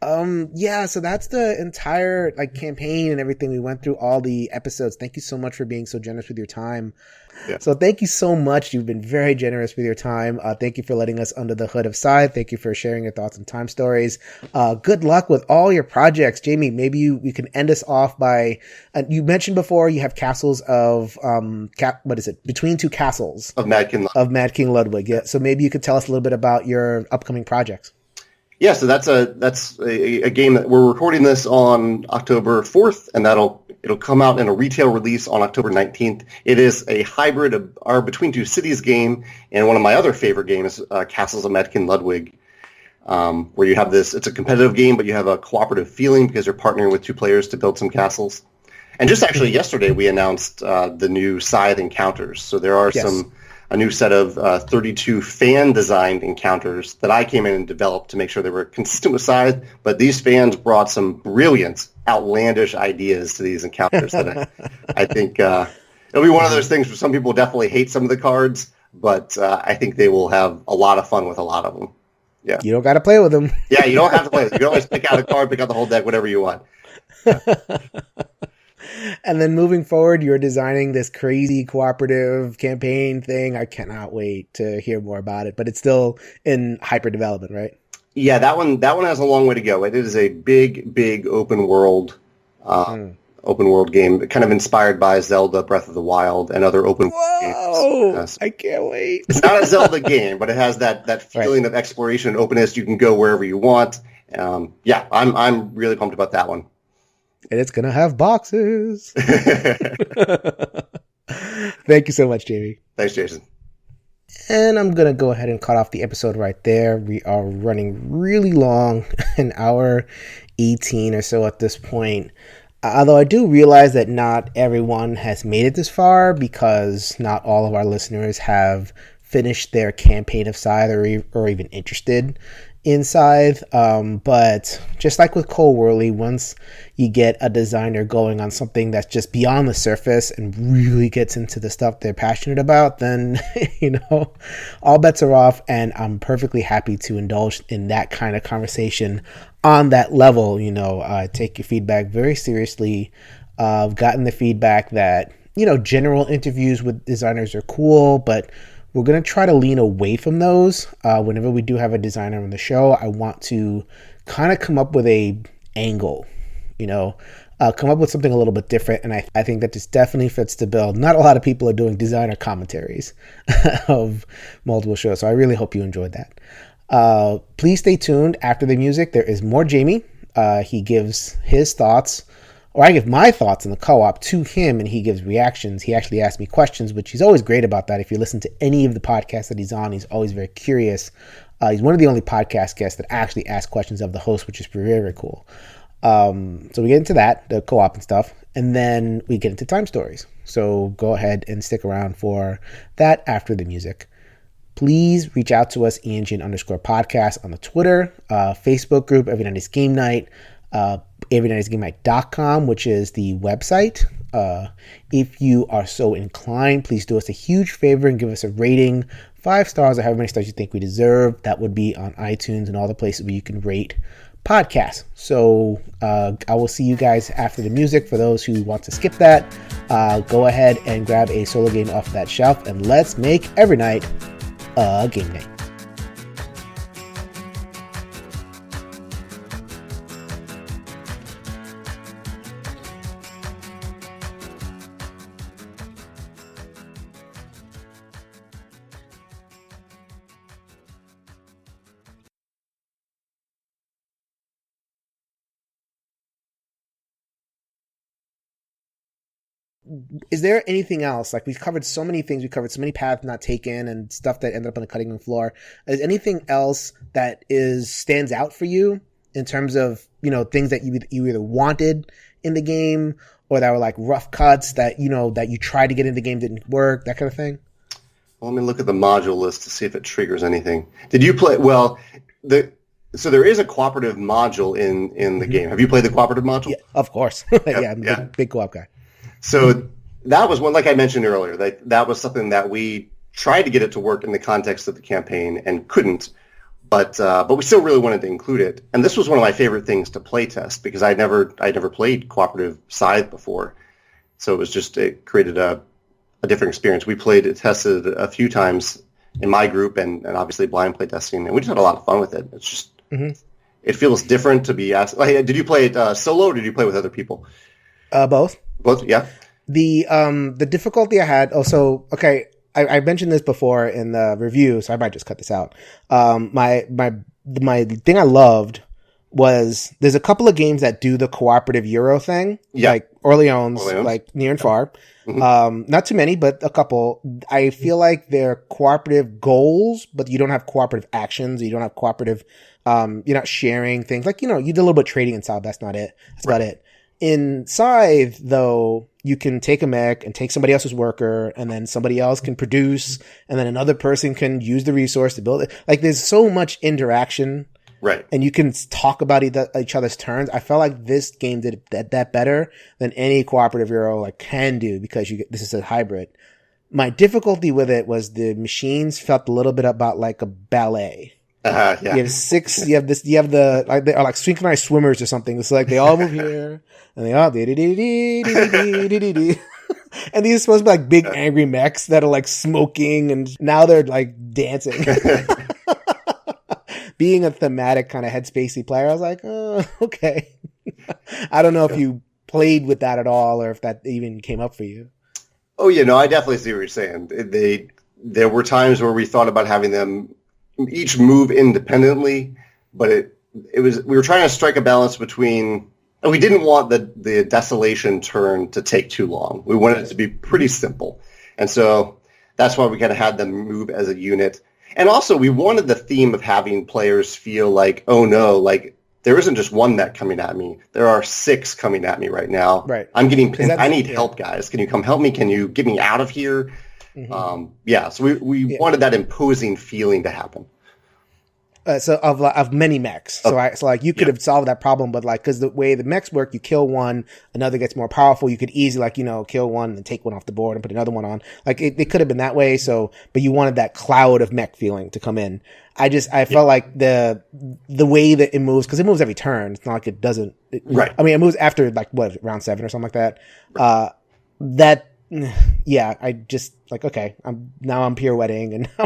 So that's the entire campaign and everything. We went through all the episodes. Thank you so much for being so generous with your time. Yeah. So thank you so much. You've been very generous with your time. Thank you for letting us under the hood of Scythe. Thank you for sharing your thoughts and time stories. Good luck with all your projects. Jamey, maybe you can end us off by, you mentioned before you have castles of, Between Two Castles. Of Mad King Ludwig. Yeah. So maybe you could tell us a little bit about your upcoming projects. Yeah, so that's a game that we're recording this on October 4th, and it'll come out in a retail release on October 19th. It is a hybrid of our Between Two Cities game and one of my other favorite games, Castles of Mad King Ludwig, where you have this. It's a competitive game, but you have a cooperative feeling because you're partnering with 2 players to build some castles. And just actually yesterday, we announced the new Scythe encounters. So there are a new set of 32 fan-designed encounters that I came in and developed to make sure they were consistent with Scythe, but these fans brought some brilliant, outlandish ideas to these encounters that I think it'll be one of those things where some people definitely hate some of the cards, but I think they will have a lot of fun with a lot of them. Yeah, you don't got to play with them. Yeah, you don't have to play with them. You can always pick out a card, pick out the whole deck, whatever you want. Yeah. And then moving forward, you're designing this crazy cooperative campaign thing. I cannot wait to hear more about it, but it's still in hyper development, right? Yeah, that one has a long way to go. It is a big open world open world game, kind of inspired by Zelda Breath of the Wild and other open world games. Whoa! I can't wait. It's not a Zelda game, but it has that feeling of exploration and openness. You can go wherever you want. Yeah, I'm really pumped about that one. And it's gonna have boxes. Thank you so much, Jamey. Thanks, Jason. And I'm going to go ahead and cut off the episode right there. We are running really long, an hour 18 or so at this point. Although I do realize that not everyone has made it this far because not all of our listeners have finished their campaign of Scythe or even interested in Scythe. But just like with Cole Worley, once you get a designer going on something that's just beyond the surface and really gets into the stuff they're passionate about, then, all bets are off. And I'm perfectly happy to indulge in that kind of conversation on that level. I take your feedback very seriously. I've gotten the feedback that, general interviews with designers are cool, but we're going to try to lean away from those. Whenever we do have a designer on the show, I want to kind of come up with a angle, come up with something a little bit different. And I think that this definitely fits the bill. Not a lot of people are doing designer commentaries of multiple shows. So I really hope you enjoyed that. Please stay tuned. After the music, there is more Jamey. He gives his thoughts, or I give my thoughts in the co-op to him, and he gives reactions. He actually asks me questions, which he's always great about that. If you listen to any of the podcasts that he's on, he's always very curious. He's one of the only podcast guests that actually asks questions of the host, which is very, very cool. So we get into that, the co-op and stuff, and then we get into time stories. So go ahead and stick around for that after the music. Please reach out to us, ENGN_podcast on the Twitter, Facebook group, Every Night is Game Night, everynightysgamenight.com, which is the website. If you are so inclined, please do us a huge favor and give us a rating, 5 stars or however many stars you think we deserve. That would be on iTunes and all the places where you can rate podcasts. So I will see you guys after the music. For those who want to skip that, go ahead and grab a solo game off that shelf, and let's make every night a game night. Is there anything else? Like, we've covered so many things. We covered so many paths not taken and stuff that ended up on the cutting room floor. Is anything else that stands out for you in terms of, things that you either wanted in the game or that were like rough cuts that, that you tried to get in the game didn't work, that kind of thing? Well, let me look at the module list to see if it triggers anything. Did you play, so there is a cooperative module in the game. Have you played the cooperative module? Yeah, of course. Yeah, I'm a big co-op guy. So that was one, like I mentioned earlier, that was something that we tried to get it to work in the context of the campaign and couldn't, but we still really wanted to include it. And this was one of my favorite things to play test because I'd never played cooperative Scythe before. So it created a different experience. We tested a few times in my group and obviously blind play testing, and we just had a lot of fun with it. It's just, It feels different to be asked. Hey, did you play it solo or did you play with other people? Both. Both, yeah. The difficulty I had also, okay, I mentioned this before in the review, so I might just cut this out. My thing I loved was there's a couple of games that do the cooperative Euro thing, like Orleans, like Near and Far. Mm-hmm. Not too many, but a couple. I feel like they're cooperative goals, but you don't have cooperative actions. You don't have cooperative, you're not sharing things. Like, you did a little bit of trading inside. That's not it. That's about it. In Scythe, though, you can take a mech and take somebody else's worker, and then somebody else can produce, and then another person can use the resource to build it. Like, there's so much interaction. Right. And you can talk about each other's turns. I felt like this game did that better than any cooperative Euro can do because this is a hybrid. My difficulty with it was the machines felt a little bit about like a ballet. Yeah. You have they're like synchronized swimmers or something. It's like they all move here and they all and these are supposed to be like big angry mechs that are like smoking and now they're like dancing. Being a thematic kind of headspacey player, I was like, oh, okay. I don't know if you played with that at all, or if that even came up for you. Oh, yeah, no, I definitely see what you're saying. There were times where we thought about having them each move independently, but we were trying to strike a balance between, and we didn't want the desolation turn to take too long. We wanted it to be pretty simple. And so that's why we kind of had them move as a unit. And also we wanted the theme of having players feel like, oh no, like there isn't just one mech coming at me. There are 6 coming at me right now. Right. I'm getting pinned. I need help, guys. Can you come help me? Can you get me out of here? Mm-hmm. So we wanted that imposing feeling to happen. So of many mechs. So you could have solved that problem, but like, cause the way the mechs work, you kill one, another gets more powerful. You could easily like, kill one and take one off the board and put another one on. Like it could have been that way. So, but you wanted that cloud of mech feeling to come in. I felt like the way that it moves, cause it moves every turn. It's not like it doesn't. Right. I mean, it moves after like round 7 or something like that. Right. I just like, okay, I'm pirouetting and now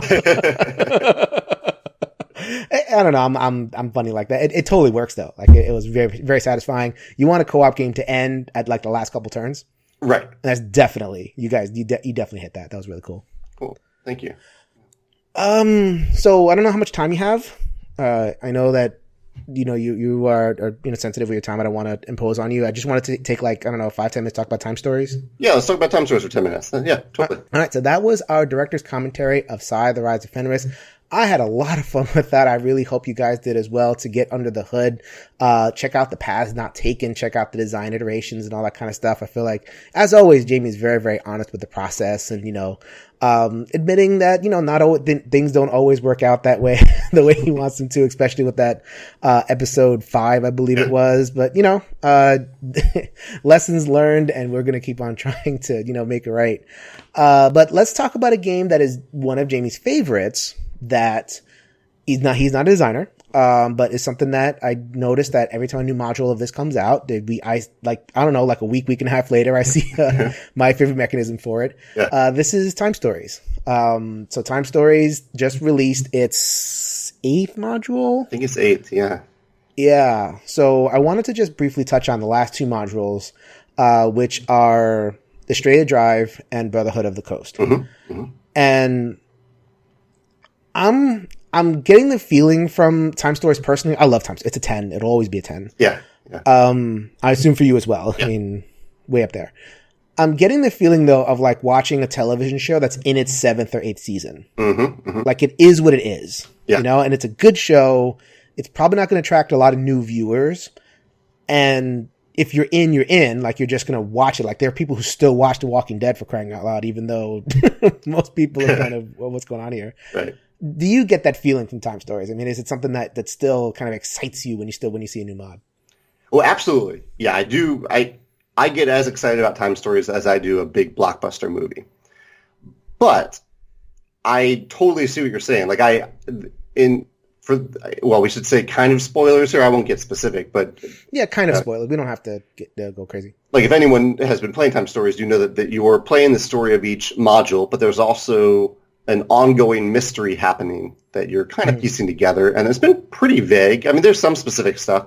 I don't know. I'm funny like that. It totally works though. Like it was very, very satisfying. You want a co-op game to end at like the last couple turns. Right. And that's definitely, you guys, you definitely hit that. That was really cool. Cool. Thank you. So I don't know how much time you have. I know that, you are sensitive with your time. I don't want to impose on you. I just wanted to take like, I don't know, 5-10 minutes to talk about time stories. Yeah, let's talk about time stories for 10 minutes. Yeah, totally. All right. So that was our director's commentary of Scythe, the Rise of Fenris. I had a lot of fun with that. I really hope you guys did as well to get under the hood. Check out the paths not taken. Check out the design iterations and all that kind of stuff. I feel like, as always, Jamey's very, very honest with the process and, admitting that, not always, things don't always work out that way, the way he wants them to, especially with that, episode 5, I believe it was. But, lessons learned, and we're going to keep on trying to, make it right. But let's talk about a game that is one of Jamey's favorites. That he's not a designer, but it's something that I noticed that every time a new module of this comes out, like a week and a half later, I see my favorite mechanism for it. Yeah. This is Time Stories. So Time Stories just released its 8th module. I think it's 8th, yeah. Yeah. So I wanted to just briefly touch on the last 2 modules, which are Estrella Drive and Brotherhood of the Coast. Mm-hmm. Mm-hmm. And I'm getting the feeling from Time Stories personally. I love Time Stories. It's a 10. It'll always be a 10. Yeah. I assume for you as well. Yeah. I mean, way up there. I'm getting the feeling though of like watching a television show that's in its 7th or 8th season. Mm-hmm, mm-hmm. Like it is what it is, and it's a good show. It's probably not going to attract a lot of new viewers. And if you're in, you're in. Like you're just going to watch it. Like there are people who still watch The Walking Dead, for crying out loud, even though most people are kind of, well, what's going on here? Right. Do you get that feeling from Time Stories? I mean, is it something that still kind of excites you when you see a new mod? Well, absolutely. Yeah, I do. I get as excited about Time Stories as I do a big blockbuster movie. But I totally see what you're saying. Like we should say kind of spoilers here. I won't get specific, but yeah, kind of spoilers. We don't have to go crazy. Like if anyone has been playing Time Stories, you know that you are playing the story of each module, but there's also an ongoing mystery happening that you're kind of piecing together, and it's been pretty vague. I mean, there's some specific stuff,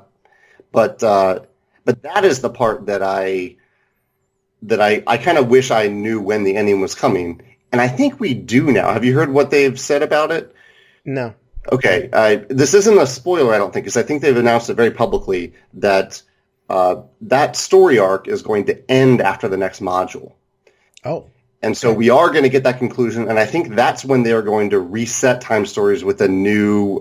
but that is the part that I kind of wish I knew when the ending was coming, and I think we do now. Have you heard what they've said about it? No. Okay, this isn't a spoiler, I don't think, because I think they've announced it very publicly that that story arc is going to end after the next module. Oh. And so we are going to get that conclusion, and I think that's when they are going to reset Time Stories with a new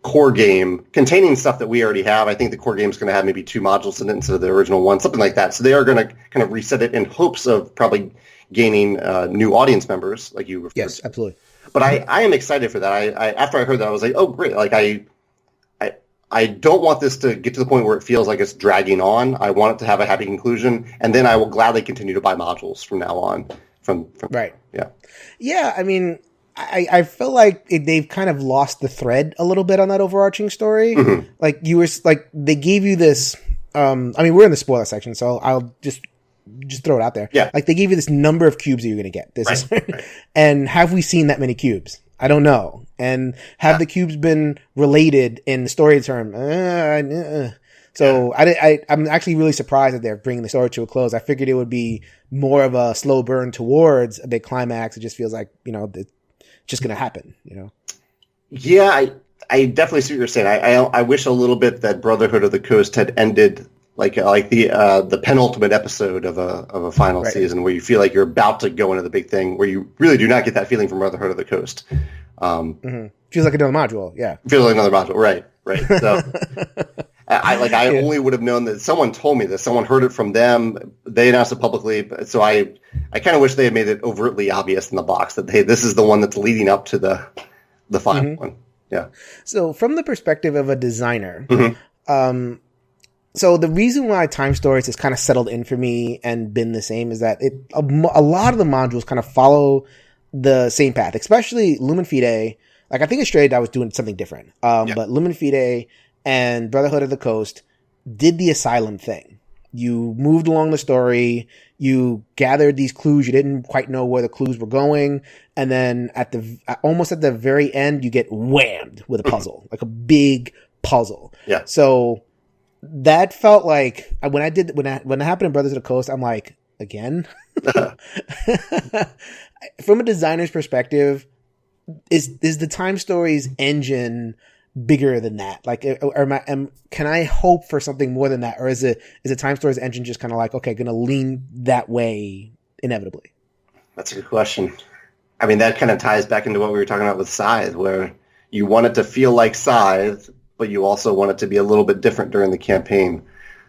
core game containing stuff that we already have. I think the core game is going to have maybe 2 modules in it instead of the original one, something like that. So they are going to kind of reset it in hopes of probably gaining new audience members, like you referred to. Yes, absolutely. But I am excited for that. I after I heard that, I was like, oh, great. Like I don't want this to get to the point where it feels like it's dragging on. I want it to have a happy conclusion, and then I will gladly continue to buy modules from now on. From right. Yeah. Yeah. I mean, I feel like they've kind of lost the thread a little bit on that overarching story. Mm-hmm. Like they gave you this. I mean, we're in the spoiler section, so I'll just throw it out there. Yeah. Like they gave you this number of cubes that you're going to get. Right. And have we seen that many cubes? I don't know. And have the cubes been related in story term? So I'm actually really surprised that they're bringing the story to a close. I figured it would be more of a slow burn towards a big climax. It just feels like, it's just going to happen, Yeah, I definitely see what you're saying. I wish a little bit that Brotherhood of the Coast had ended like the penultimate episode of a final season, where you feel like you're about to go into the big thing, where you really do not get that feeling from Brotherhood of the Coast. Feels like another module. Yeah. Feels like another module. Right. So I only would have known that someone told me this. Someone heard it from them. They announced it publicly. So I kind of wish they had made it overtly obvious in the box that, hey, this is the one that's leading up to the final one. Yeah. So from the perspective of a designer, so the reason why Time Stories has kind of settled in for me and been the same is that a lot of the modules kind of follow the same path, especially Lumen Fide. Like, I think Estrella Drive was doing something different. But Lumen Fide and Brotherhood of the Coast did the asylum thing. You moved along the story, you gathered these clues, you didn't quite know where the clues were going, and then almost at the very end, you get whammed with a puzzle, like a big puzzle. Yeah. So that felt like when it happened in Brothers of the Coast, I'm like, again? From a designer's perspective, is the Time Stories engine bigger than that? Like, can I hope for something more than that? Or is the Time Stories engine just kind of like, okay, going to lean that way inevitably? That's a good question. I mean, that kind of ties back into what we were talking about with Scythe, where you want it to feel like Scythe, but you also want it to be a little bit different during the campaign.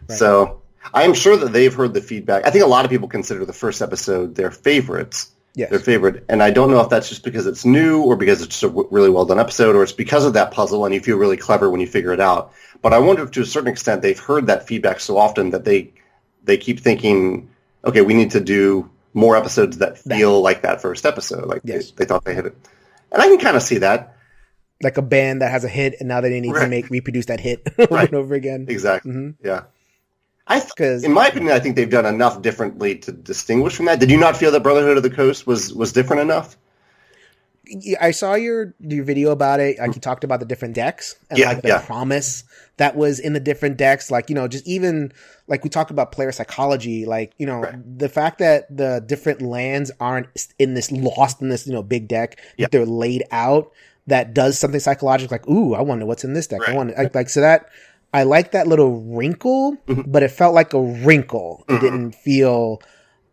Right. So I'm sure that they've heard the feedback. I think a lot of people consider the first episode their favorites. Yes. Their favorite. And I don't know if that's just because it's new or because it's just a really well done episode, or it's because of that puzzle and you feel really clever when you figure it out. But I wonder if to a certain extent they've heard that feedback so often that they keep thinking, okay, we need to do more episodes that feel like that first episode. Like they thought they hit it. And I can kind of see that. Like a band that has a hit and now they need to reproduce that hit over and over again. Exactly. Mm-hmm. Yeah. In my opinion, I think they've done enough differently to distinguish from that. Did you not feel that Brotherhood of the Coast was different enough? I saw your video about it. Like, you talked about the different decks and the promise that was in the different decks. Like, just even like we talked about player psychology, like, the fact that the different lands aren't lost in this, big deck, that they're laid out, that does something psychological. Like, ooh, I wonder what's in this deck. Right. I wonder, so that, I like that little wrinkle, but it felt like a wrinkle. It didn't feel,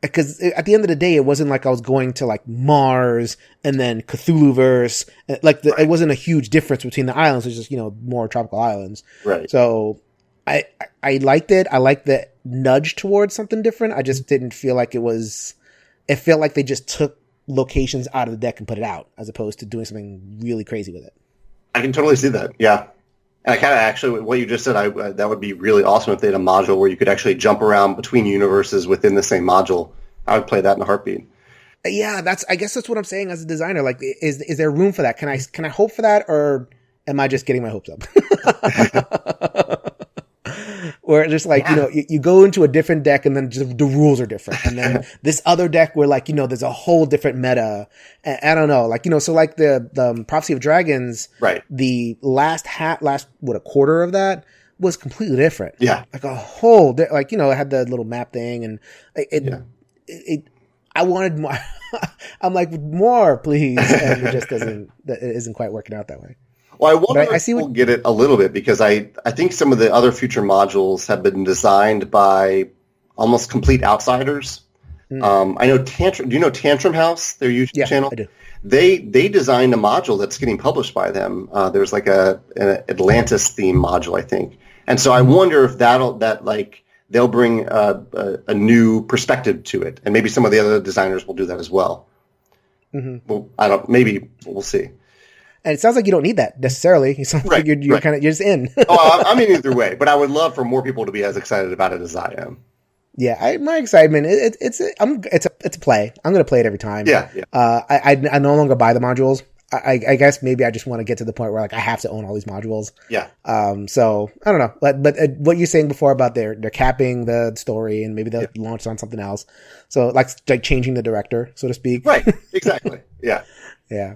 because at the end of the day, it wasn't like I was going to like Mars and then Cthulhuverse. Like it wasn't a huge difference between the islands. It was just, more tropical islands. Right. So I liked it. I liked the nudge towards something different. I just didn't feel like it felt like they just took locations out of the deck and put it out, as opposed to doing something really crazy with it. I can totally see that. Yeah. And I kind of actually, what you just said, that would be really awesome if they had a module where you could actually jump around between universes within the same module. I would play that in a heartbeat. Yeah, I guess that's what I'm saying as a designer. Like, is there room for that? Can I hope for that, or am I just getting my hopes up? Where just like, you go into a different deck and then just the rules are different. And then this other deck where like, there's a whole different meta. And I don't know, like, so like the Prophecy of Dragons, right? The last a quarter of that was completely different. Yeah. Like a whole, like, it had the little map thing and I wanted more. I'm like, more, please. And it isn't quite working out that way. Well, I wonder if we'll get it a little bit, because I think some of the other future modules have been designed by almost complete outsiders. I know Tantrum. Do you know Tantrum House? Their YouTube channel. I do. They designed a module that's getting published by them. There's like an Atlantis theme module, I think, and so I wonder if they'll bring a new perspective to it, and maybe some of the other designers will do that as well. Mm-hmm. Well, maybe we'll see. And it sounds like you don't need that necessarily. You sound like you're just in. I'm in either way, but I would love for more people to be as excited about it as I am. Yeah, my excitement it's a play. I'm going to play it every time. Yeah. I no longer buy the modules. I guess maybe I just want to get to the point where like I have to own all these modules. Yeah. So I don't know, but what you're saying before about they're capping the story and maybe they'll launch on something else. So like changing the director, so to speak. Right. Exactly. Yeah. Yeah.